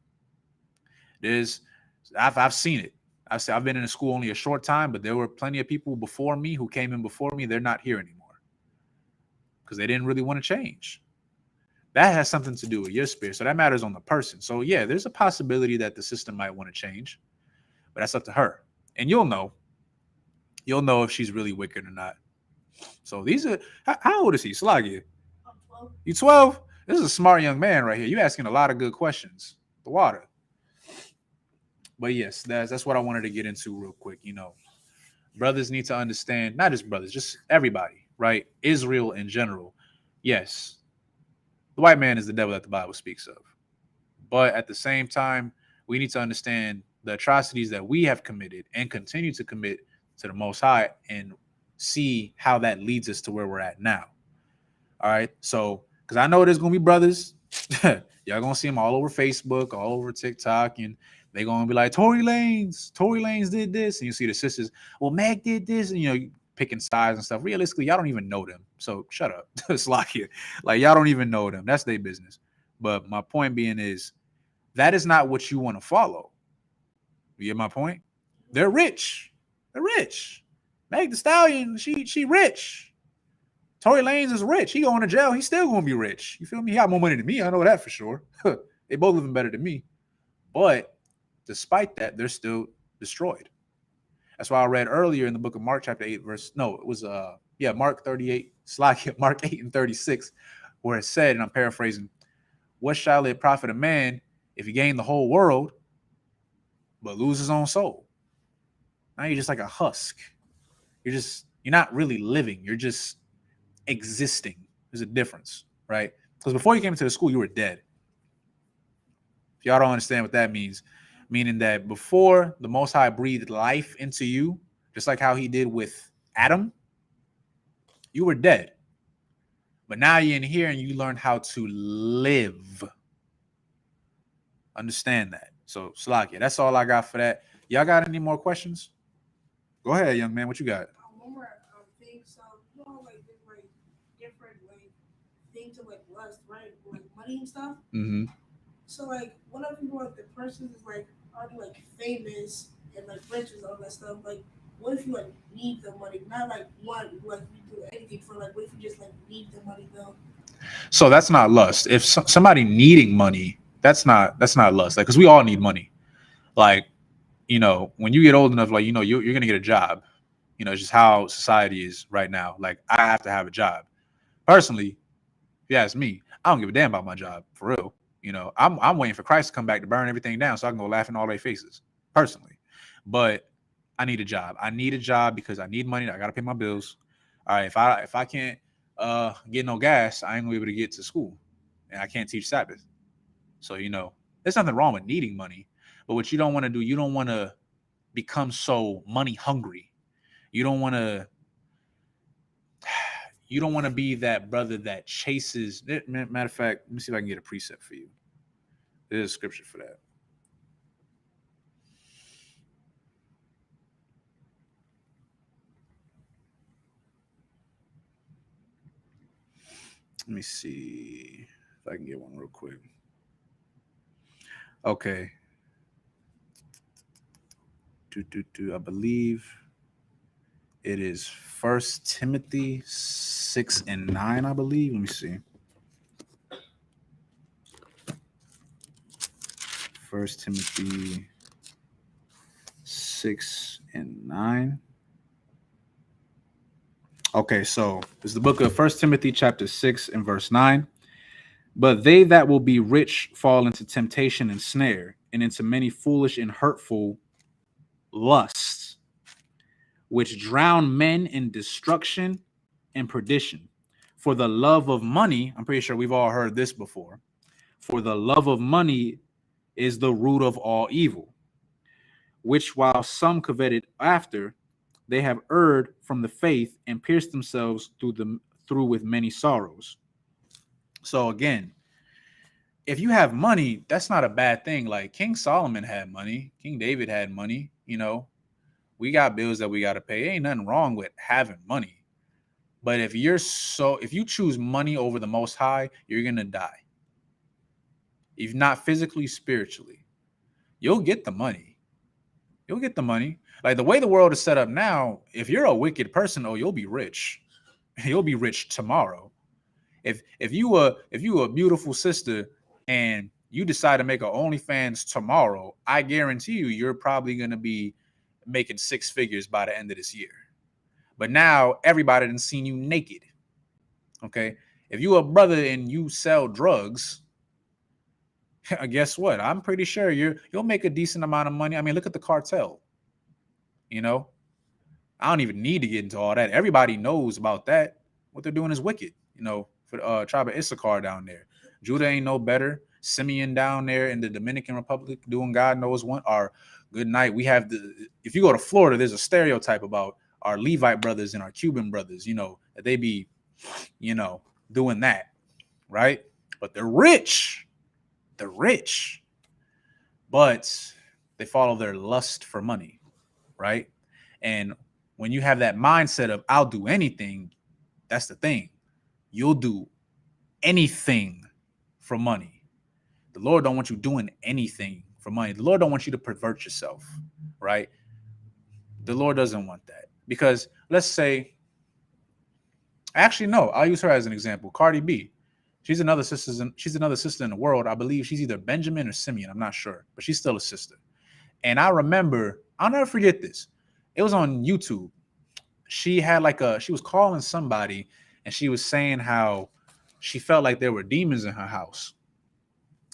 I've seen it. I've been in the school only a short time, but there were plenty of people before me who came in before me. They're not here anymore because they didn't really want to change. That has something to do with your spirit. So that matters on the person. So yeah, there's a possibility that the system might want to change, but that's up to her. And you'll know if she's really wicked or not. So how old is he? Slaggy? I'm 12. You 12? This is a smart young man right here. You asking a lot of good questions. The water. But yes, that's what I wanted to get into real quick. You know, brothers need to understand, not just brothers, just everybody, right? Israel in general. Yes, the white man is the devil that the Bible speaks of. But at the same time, we need to understand the atrocities that we have committed and continue to commit to the Most High and see how that leads us to where we're at now. All right. So, because I know there's going to be brothers, y'all going to see them all over Facebook, all over TikTok, and they're going to be like, Tory Lanez did this. And you see the sisters, well, Meg did this. And, you know, picking sides and stuff. Realistically, y'all don't even know them. So shut up. Slakia. Like, y'all don't even know them. That's their business. But my point being is, that is not what you want to follow. You get my point? They're rich. They're rich. Meg Thee Stallion, she rich. Tory Lanez is rich. He going to jail. He's still going to be rich. You feel me? He got more money than me. I know that for sure. They both living better than me. But despite that, they're still destroyed. That's why I read earlier in the book of Mark, chapter 8, Mark 38, Mark 8 and 36, where it said, and I'm paraphrasing, what shall it profit a man if he gain the whole world but lose his own soul? Now you're just like a husk. You're not really living. You're just existing. There's a difference, right? Because before you came into the school, you were dead. If y'all don't understand what that means, meaning that before the Most High breathed life into you, just like how he did with Adam, you were dead. But now you're in here and you learned how to live. Understand that. So, Slakia, that's all I got for that. Y'all got any more questions? Go ahead, young man. What you got? One more thing. So, like there's like different like things of like lust, right? Like money and stuff. Mm-hmm. So, like, what if people like the person is like already like famous and like rich and all that stuff? Like, what if you like need the money? Not like want like you do anything for like. What if you just like need the money though? So that's not lust. If somebody needing money, that's not lust. Like, because we all need money. Like, when you get old enough, like, you're gonna get a job. It's just how society is right now. Like, I have to have a job. Personally, if you ask me, I don't give a damn about my job, for real. I'm waiting for Christ to come back to burn everything down so I can go laugh in all their faces, personally. But I need a job. I need a job because I need money. I gotta pay my bills. All right, if I can't get no gas, I ain't gonna be able to get to school, and I can't teach Sabbath. So there's nothing wrong with needing money, but what you don't want to do, you don't want to become so money hungry. You don't want to be that brother that chases. Matter of fact, let me see if I can get a precept for you. There's a scripture for that. Let me see if I can get one real quick. Okay. I believe it is 1 Timothy 6 and 9, I believe. Let me see. 1 Timothy 6 and 9. Okay, so it's the book of 1 Timothy chapter 6 and verse 9. But they that will be rich fall into temptation and snare, and into many foolish and hurtful lusts, which drown men in destruction and perdition. For the love of money, I'm pretty sure we've all heard this before. For the love of money is the root of all evil, which while some coveted after, they have erred from the faith and pierced themselves through with many sorrows. So again, if you have money, that's not a bad thing. Like King Solomon had money, King David had money. We got bills that we got to pay. Ain't nothing wrong with having money. But if you choose money over the Most High, you're gonna die. If not physically, spiritually, you'll get the money. You'll get the money. Like the way the world is set up now, if you're a wicked person, you'll be rich. You'll be rich tomorrow. If you a beautiful sister and you decide to make an OnlyFans tomorrow, I guarantee you're probably gonna be making 6 figures by the end of this year. But now everybody done seen you naked. Okay, if you a brother and you sell drugs, guess what? I'm pretty sure you'll make a decent amount of money. I mean, look at the cartel. I don't even need to get into all that. Everybody knows about that. What they're doing is wicked. For the tribe of Isupk down there, Judah ain't no better. Simeon down there in the Dominican Republic doing God knows what. Our good night. We have if you go to Florida, there's a stereotype about our Levite brothers and our Cuban brothers. That they be, doing that, right? But they're rich. They're rich, but they follow their lust for money, right? And when you have that mindset of I'll do anything, that's the thing. You'll do anything for money. The Lord don't want you doing anything for money. The Lord don't want you to pervert yourself, right? The Lord doesn't want that. Because let's say, actually, no, I'll use her as an example. Cardi B. She's another sister in the world. I believe she's either Benjamin or Simeon. I'm not sure, but she's still a sister. And I remember, I'll never forget this. It was on YouTube. She was calling somebody and she was saying how she felt like there were demons in her house.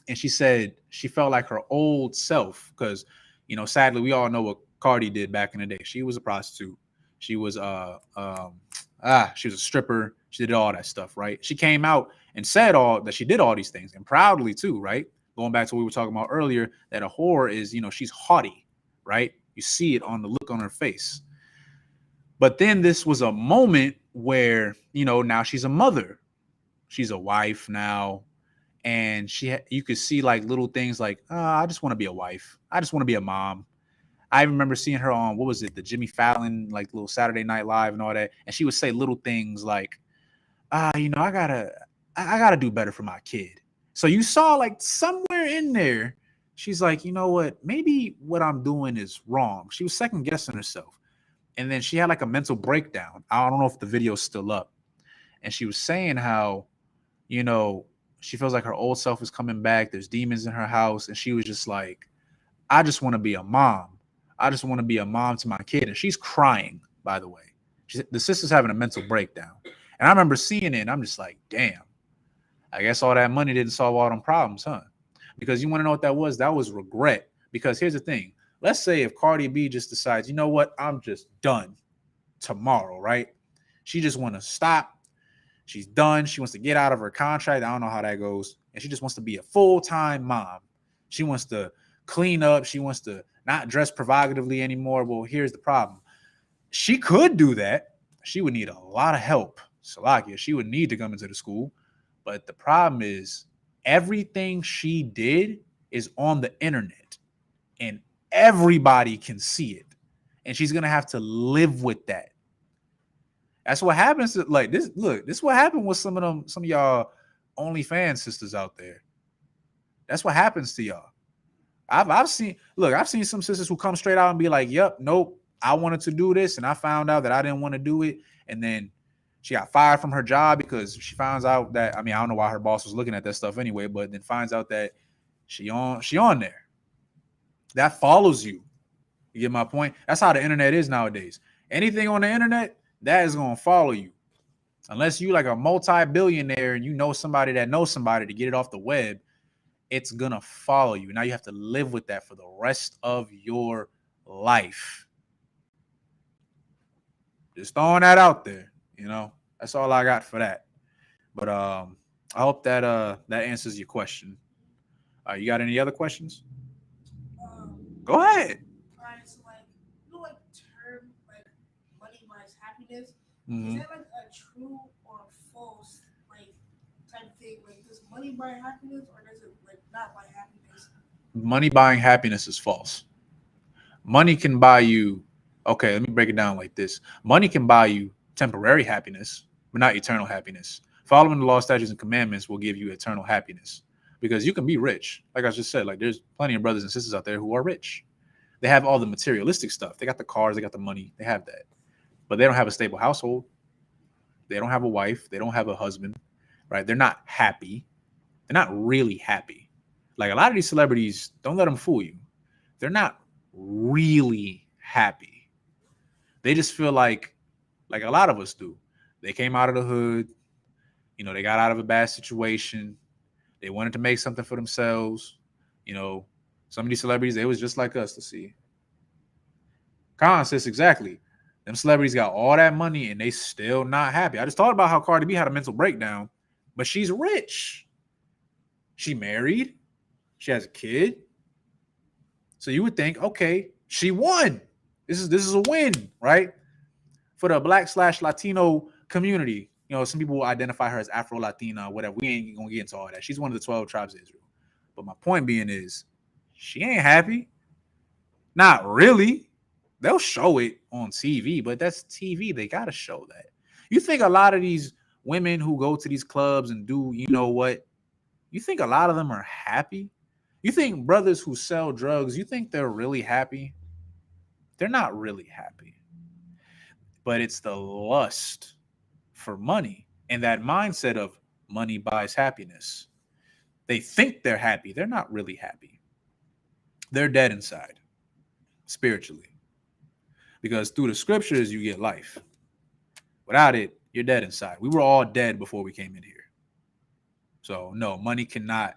And she said she felt like her old self because, sadly, we all know what Cardi did back in the day. She was a prostitute. She was she was a stripper. She did all that stuff, right? She came out and said that she did all these things, and proudly too, right? Going back to what we were talking about earlier, that a whore is, she's haughty, right? You see it on the look on her face. But then this was a moment where, now she's a mother. She's a wife now. And you could see like little things like, I just want to be a wife. I just want to be a mom. I remember seeing her on, what was it? The Jimmy Fallon, like little Saturday Night Live and all that. And she would say little things like, I gotta do better for my kid. So you saw like somewhere in there, she's like, you know what? Maybe what I'm doing is wrong. She was second guessing herself. And then she had like a mental breakdown. I don't know if the video's still up. And she was saying how, she feels like her old self is coming back. There's demons in her house. And she was just like, I just want to be a mom. I just want to be a mom to my kid. And she's crying, by the way. The sister's having a mental breakdown. And I remember seeing it, and I'm just like, damn. I guess all that money didn't solve all them problems, huh? Because you want to know what that was? That was regret. Because here's the thing. Let's say if Cardi B just decides, you know what? I'm just done tomorrow, right? She just want to stop. She's done. She wants to get out of her contract. I don't know how that goes. And she just wants to be a full-time mom. She wants to clean up. She wants to not dress provocatively anymore. Well, here's the problem. She could do that. She would need a lot of help. Salakia, she would need to come into the school. But the problem is everything she did is on the internet. And everybody can see it. And she's going to have to live with that. That's what happens to like this. Look, this is what happened with some of y'all OnlyFans sisters out there. That's what happens to y'all. I've seen some sisters who come straight out and be like, yep, nope, I wanted to do this, and I found out that I didn't want to do it. And then she got fired from her job because she finds out that, I don't know why her boss was looking at that stuff anyway, but then finds out that she on there. That follows you. You get my point? That's how the internet is nowadays. Anything on the internet, that is going to follow you. Unless you like a multi-billionaire and you know somebody that knows somebody to get it off the web, it's going to follow you. Now you have to live with that for the rest of your life. Just throwing that out there, That's all I got for that. But I hope that that answers your question. You got any other questions? Go ahead. All right, so term money buys happiness. Mm-hmm. Is that like a true or false type thing? Like, does money buy happiness or does it not buy happiness? Money buying happiness is false. Money can buy you. Okay, let me break it down like this. Money can buy you temporary happiness, but not eternal happiness. Following the law, statutes, and commandments will give you eternal happiness. Because you can be rich. Like I just said, there's plenty of brothers and sisters out there who are rich. They have all the materialistic stuff. They got the cars, they got the money, they have that. But they don't have a stable household. They don't have a wife. They don't have a husband, right? They're not happy. They're not really happy. Like a lot of these celebrities, don't let them fool you. They're not really happy. They just feel like a lot of us do. They came out of the hood. They got out of a bad situation. They wanted to make something for themselves. Some of these celebrities, they was just like us. Let's see. Khan says exactly. Them celebrities got all that money and they still not happy. I just thought about how Cardi B had a mental breakdown, but she's rich. She married. She has a kid. So you would think, okay, she won. This is a win, right? For the Black/Latino community. Some people will identify her as Afro-Latina, whatever. We ain't going to get into all that. She's one of the 12 tribes of Israel. But my point being is, she ain't happy. Not really. They'll show it on TV, but that's TV. They got to show that. You think a lot of these women who go to these clubs and do, you know what? You think a lot of them are happy? You think brothers who sell drugs, you think they're really happy? They're not really happy. But it's the lust for money and that mindset of money buys happiness. They think they're happy. They're not really happy. They're dead inside, spiritually. Because through the scriptures, you get life. Without it, you're dead inside. We were all dead before we came in here. So no, money cannot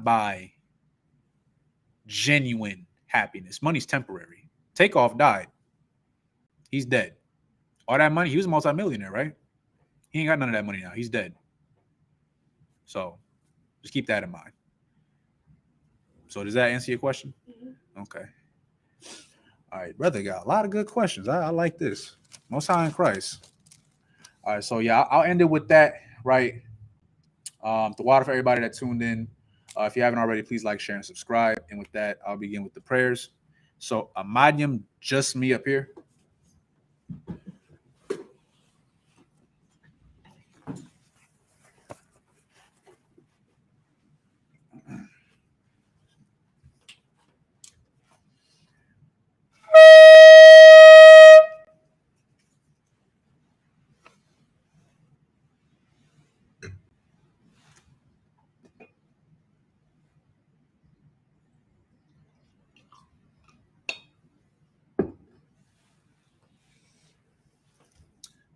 buy genuine happiness. Money's temporary. Takeoff died. He's dead. All that money, he was a multimillionaire, right? He ain't got none of that money now. He's dead. So just keep that in mind. So does that answer your question? Mm-hmm. Okay. All right, brother got a lot of good questions. I like this. Most High in Christ. All right, so yeah, I'll end it with that, right? The water for everybody that tuned in. If you haven't already, please like, share, and subscribe. And with that, I'll begin with the prayers. So, Amadium, just me up here.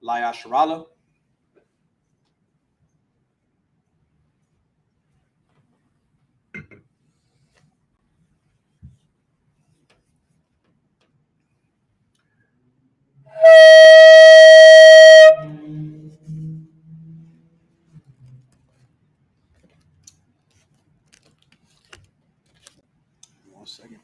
Laya Sharala. One second.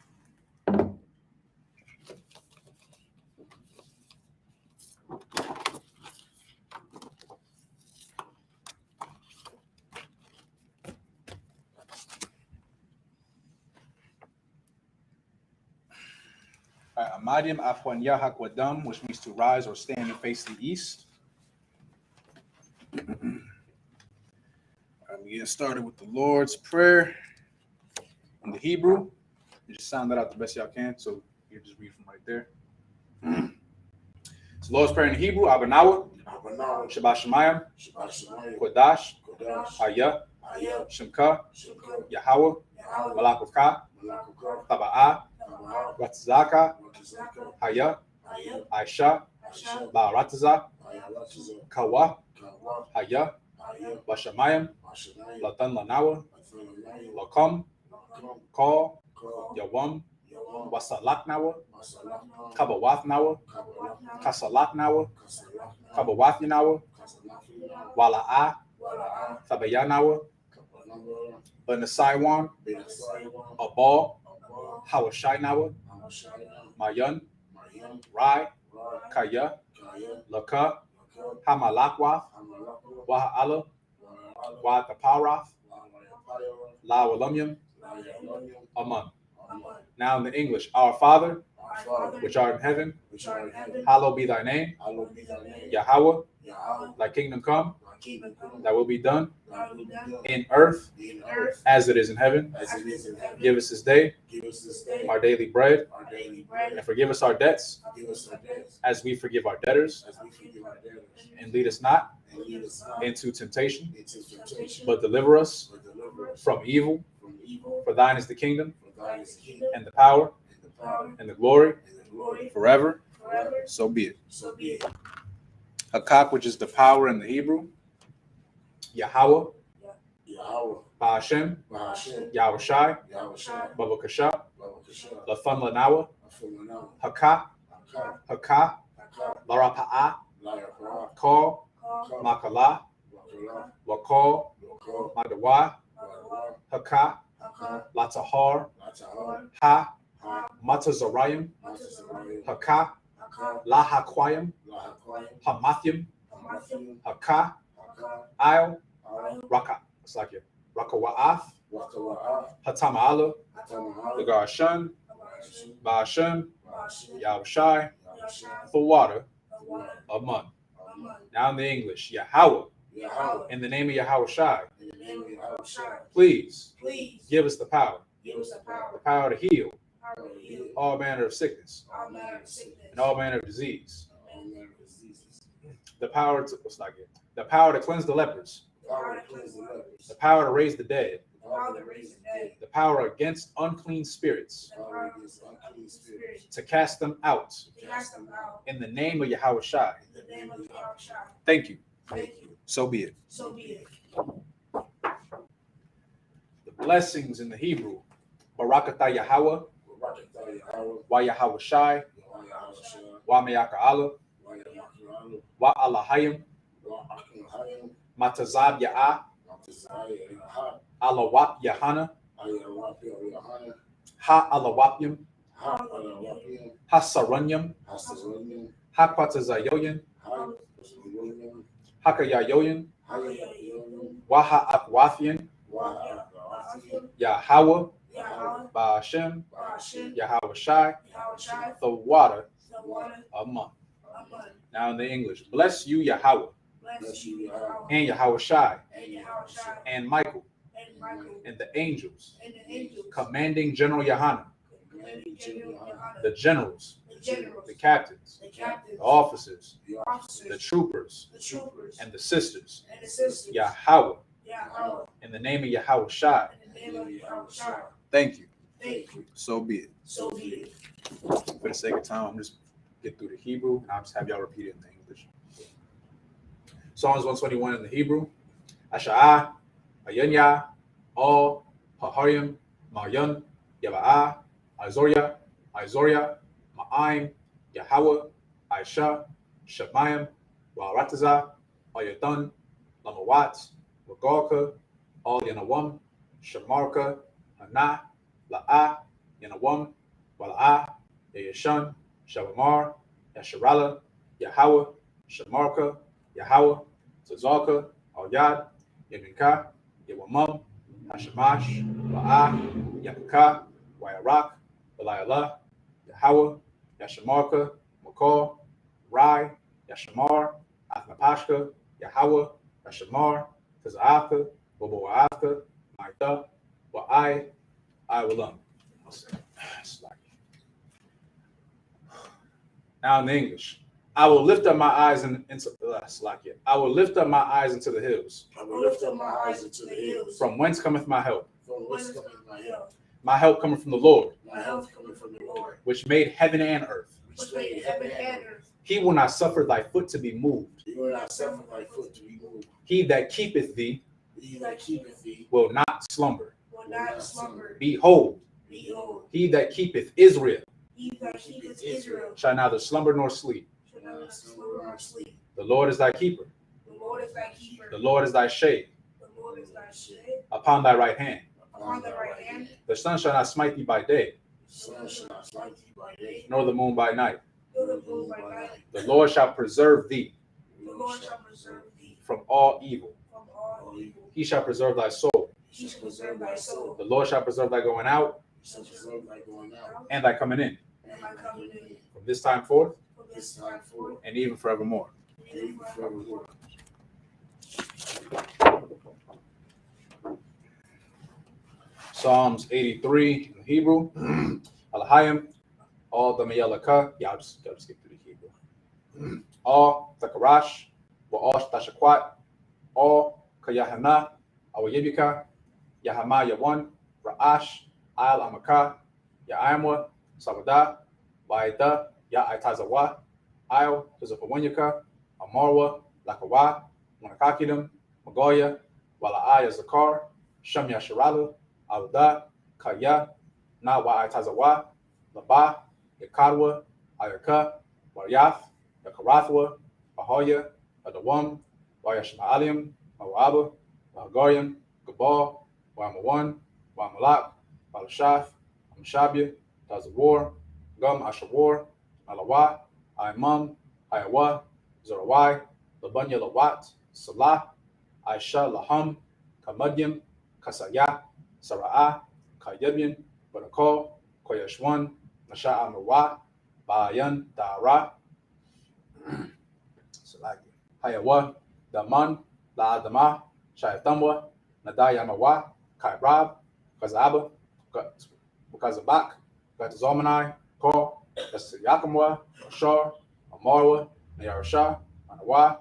Amadium Afwanya Hakwadam, which means to rise or stand and face the east. I'm getting started with the Lord's Prayer in the Hebrew. You just sound that out the best y'all can, so you can just read from right there. So Lord's Prayer in the Hebrew, Abanawa, Shabbat Shemayim, Kodash, Hayah, Shemka, Yahweh, Malakukah, Taba'ah, Ratzaka, Hayah, Aisha, Ba'arataza, Kawa, Hayah, Bashamayim, Latan Lanawa, Lakam, Call, Yawam, Wasalaknawa, Kabawatnawa, Kasalaknawa, Kabawathinawa, Wala'ah, Thabayanawa, Benasaiwan, Abal, Hawashainawa, Mayan, Rai, Kaya, Laka, Hamalakwath, Waha'ala, Wataparath, Lawalumyam, Aman. Now in the English, Our Father, which art in heaven, hallowed be thy name. Yahweh, thy kingdom come, thy will be done in earth as it is in heaven. Give us this day our daily bread, and forgive us our debts as we forgive our debtors. And lead us not into temptation, but deliver us from evil. For thine is the kingdom, and the power, and the glory, forever. So be it. Hakak, which is the power in the Hebrew. Yahweh, Ba'ashem, Yahushai, Babakasha, Lafan Lanawa, Hakak, Hakak, Larapa'ah, Call, Makala, Wakal, Madawa, Hakak, Latahar, Ha, Matazarayim, Hakak, Lahaquayim, Hamathyim, Hakak, I'll Raka, it's like it. Rakawa'ath, Hatama'ala, Lagar Shun, Ba'ashem, Yahushai, the water, a month. Now in the English, Yahweh, in the name of Yahushai, please give us the power to heal all manner of sickness and all manner of disease. The power to cleanse the lepers, the power to raise the dead, the power against unclean spirits, to cast them out in the name of Yahushai. Thank you. So be it. The blessings in the Hebrew, Barakatah Yahweh, Wa Yahushai, Wa Me'aka Allah, Wa Allahayim, Matazab Ya'ah, Alawap Yahana, Ha Alawapyim, Ha Saranyam, Ha Kwatazayoyan, Hakayayoyan, Waha Akwathian, Yahweh, Ba'ashem, Yahushai, the water, a month. Now in the English, bless you, Yahweh, and Yahushai, and Michael, and the angels, commanding General Yohanan, the generals, the captains, the officers, the troopers, and the sisters, Yahweh, in the name of Yahushai. Thank you. So be it. For the sake of time, I'm just get through the Hebrew, and I'll just have y'all repeat it in the English. Psalms 121 in the Hebrew. Asha'ah, Ayanya, All, Paharim, Ma'yan, Yaba'ah, Izoria, Ma'aim, Yahweh, Aisha, Shemayim, Wa'arataza, Ayatan, Lamawat, Wagalka, All Yanawam, Shamarka, Hana, La'ah, Yanawam, Wala'ah, Yayashan, Shabamar, Yasharala, Yahweh, Shamarka, Yahweh, Tazalka, Al-Yad, Yaminka, Yawamam, Hashamash, La'ah, Yapaka, Wayarak, Balayala, Yahweh, Yashamarka, Makor, Rai, Yashamar, Athmapashka, Yahweh, Yashamar, Taza'aka, Waboa'aka, Maita, Wa'ai, Iwalam. Now in the English, I will lift up my eyes into I will lift up my eyes into the hills. From whence cometh my help? My help cometh from the Lord, which made heaven and earth. He will not suffer thy foot to be moved. He that keepeth thee will not slumber. Behold, he that keepeth Israel shall neither slumber nor sleep. The Lord is thy keeper. The Lord is thy shade upon thy right hand. The sun shall not smite thee by day, nor the moon by night. The Lord shall preserve thee from all evil. He shall preserve thy soul. The Lord shall preserve thy going out and thy coming in, from this time forth and even forevermore. Psalms 83 in Hebrew. Alahayim, all the Mayalaka. Yeah, I'll just skip through the Hebrew. All Takarash, wa all Tashakwat, all Kayahana, Awayibika, Yahama Yawan, Ra'ash, Al Amaka, Ya'amwa, Sabada, Baida, Ya'itazawa, Io, Tazapawanyaka, Amarwa, Lakawa, Monakakidam, Magoya, Wala'aya Zakar, Shamya Shiralu, Auda, Kaya, Na Wa'itazawa, Laba, Yakarwa, Ayaka, Waryath, Yakarathwa, Ahoya, Adawam, Wayashma'alium, Mawaba, Wahagarium, Gabal, Wamawan, Wamalak, Balashath, Amshabia, Tazawar, Gum Ashawar, Alawa, Imam, Ayawa, Zorawai, Labanya Lawat, Salah, Aisha Laham, Kamadyam, Kasaya, Sara'ah, Kayabian, Barakal, Koyashwan, Kasha'amawa, Bayan, Dara, Salaki, Hayawa, Daman, La Adama, Shayathamwa, Nadayamawa, Kairab, Kazaba, Kazabak, Katazalmanai, Ko, Yakamwa, Ashar, Amarwa, Nayarasha, Anawa,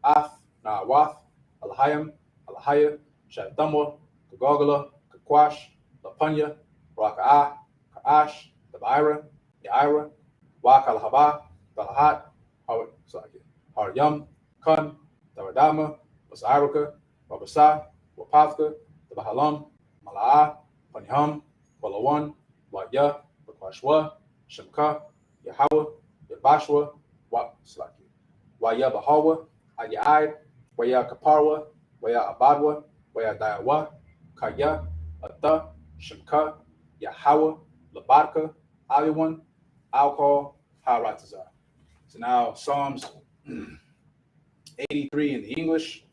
Ath, Naawath, Alahayam, Alahaya, Shayathamwa, Kagogala, Kakwash, Lapanya, Raka'a, Ka'ash, Dabaira, Yaira, Wakalhaba, Dalahat, Haryam, Kun, Daradama, Wasiraka, Wabasa, Wapathka, Dabahalam, Mala'a, Panyham, Walawan, Waya, Bakwashwa, Shemka, Yahawa, Yabashwa, Waya Bahawa, Ayai, Waya Kaparwa, Waya Abadwa, Waya Dayawa, Kaya, Ata, Shemka, Yahawa, Labadka, Aliwan, Alcohol, Haratazar. So now Psalms 83 in the English.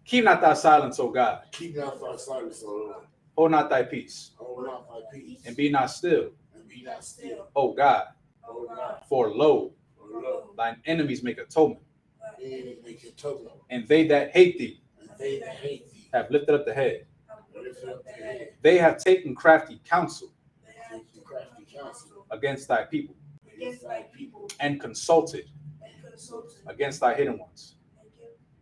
Keep not thy silence, O God. Keep not thy silence, O Lord. Hold not thy peace. Hold not thy peace. And be not still, And be not still, O God. O God. For lo, For lo, thine enemies make atonement, they make a token, and they that hate thee and they that hate thee have lifted up the head. lift up their head. They have taken crafty counsel Take the crafty counsel against thy people, against thy people, and consulted against thy hidden ones.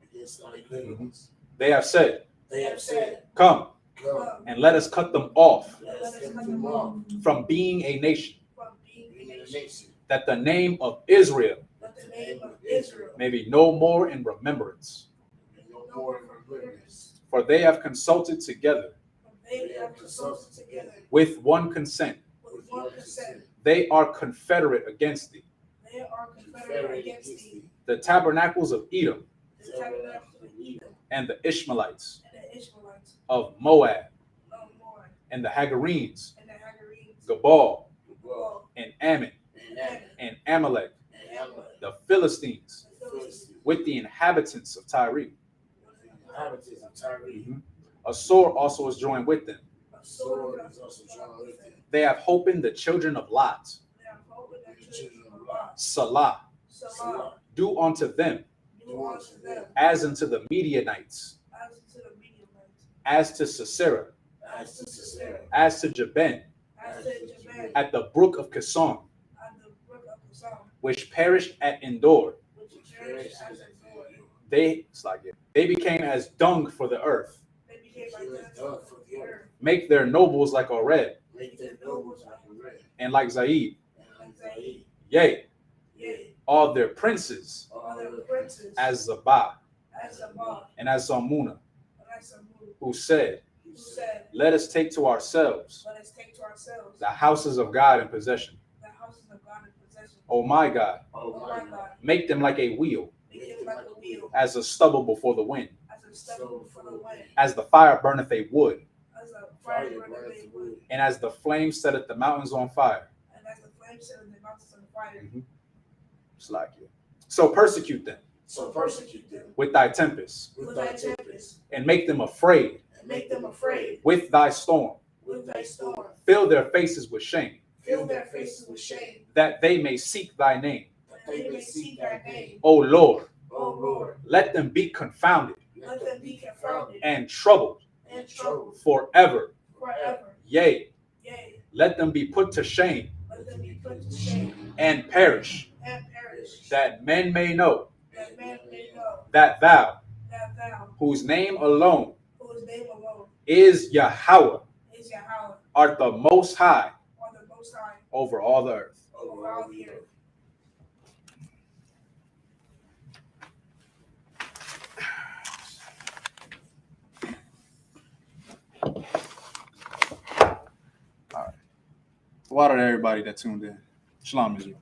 against thy little ones. They have said, They have said, come, come, and let us cut them off let us cut them off, from being a nation, being a nation, that the name of Israel that the name of Israel may be no more in remembrance. may no more in remembrance. For they have consulted together They have consulted together with one consent. with one consent. They are confederate against thee. They are confederate against thee. The tabernacles of Edom The tabernacle of Edom and the Ishmaelites And the Ishmaelites of Moab of Moab and the Hagarenes, and the Hagarenes, Gabal Gabal, and Ammon and Ammon, and Amalek, and Amalek, the Philistines, the Philistines, with the inhabitants of Tyre. the inhabitants of Tyre. A sword also is joined with them. A sword is also drawn with them. They have holpen the children of Lot. They have hope in The the children of Lot, Salah, Salah, do unto them do unto them as unto the Midianites, as to the Midianites, as to Sisera, as to Sisera, as to Jabin, as to Jabin, at the brook of Kison, at the brook of Kazan, which perished at Endor. which perished as a sword. They became as dung for the earth. They became like dust for the earth. Make their nobles like Oreb, make their nobles like a red, and like Zaid. and like Zaid, Yea, Yea, all their princes all other the princes as Zabah as Abba and as Zalmunna, and as Samud, who said, who said, let us take to ourselves let us take to ourselves the houses of God in possession. the houses of God in possession. O my God, oh Oh my my God, God, make them like a wheel, make them like a wheel, as a stubble before the wind, as a stubble for the wind, as the fire burneth a wood, as a fire fire burneth burneth wood, and as the flame setteth the mountains on fire. and as the flame set in the mountains on fire. It's like you. So persecute them so persecute them with thy tempests, with thy tempest, and make them afraid and make them afraid with thy storm. with thy storm. Fill their faces with shame, Fill their faces with shame, that they may seek thy name. that they may seek thy name. O Lord, O Lord, let them be confounded Let them be confounded and troubled and troubled forever. forever. Yea, Yea, let them be put to shame let them be put to shame and perish, and perish, that men may know that man may know that thou, that thou, whose name alone whose name alone is Yahweh, is Yahweh, art the most high or the Most High, over all the earth. over all the earth. Water to everybody that tuned in. Shalom, Israel.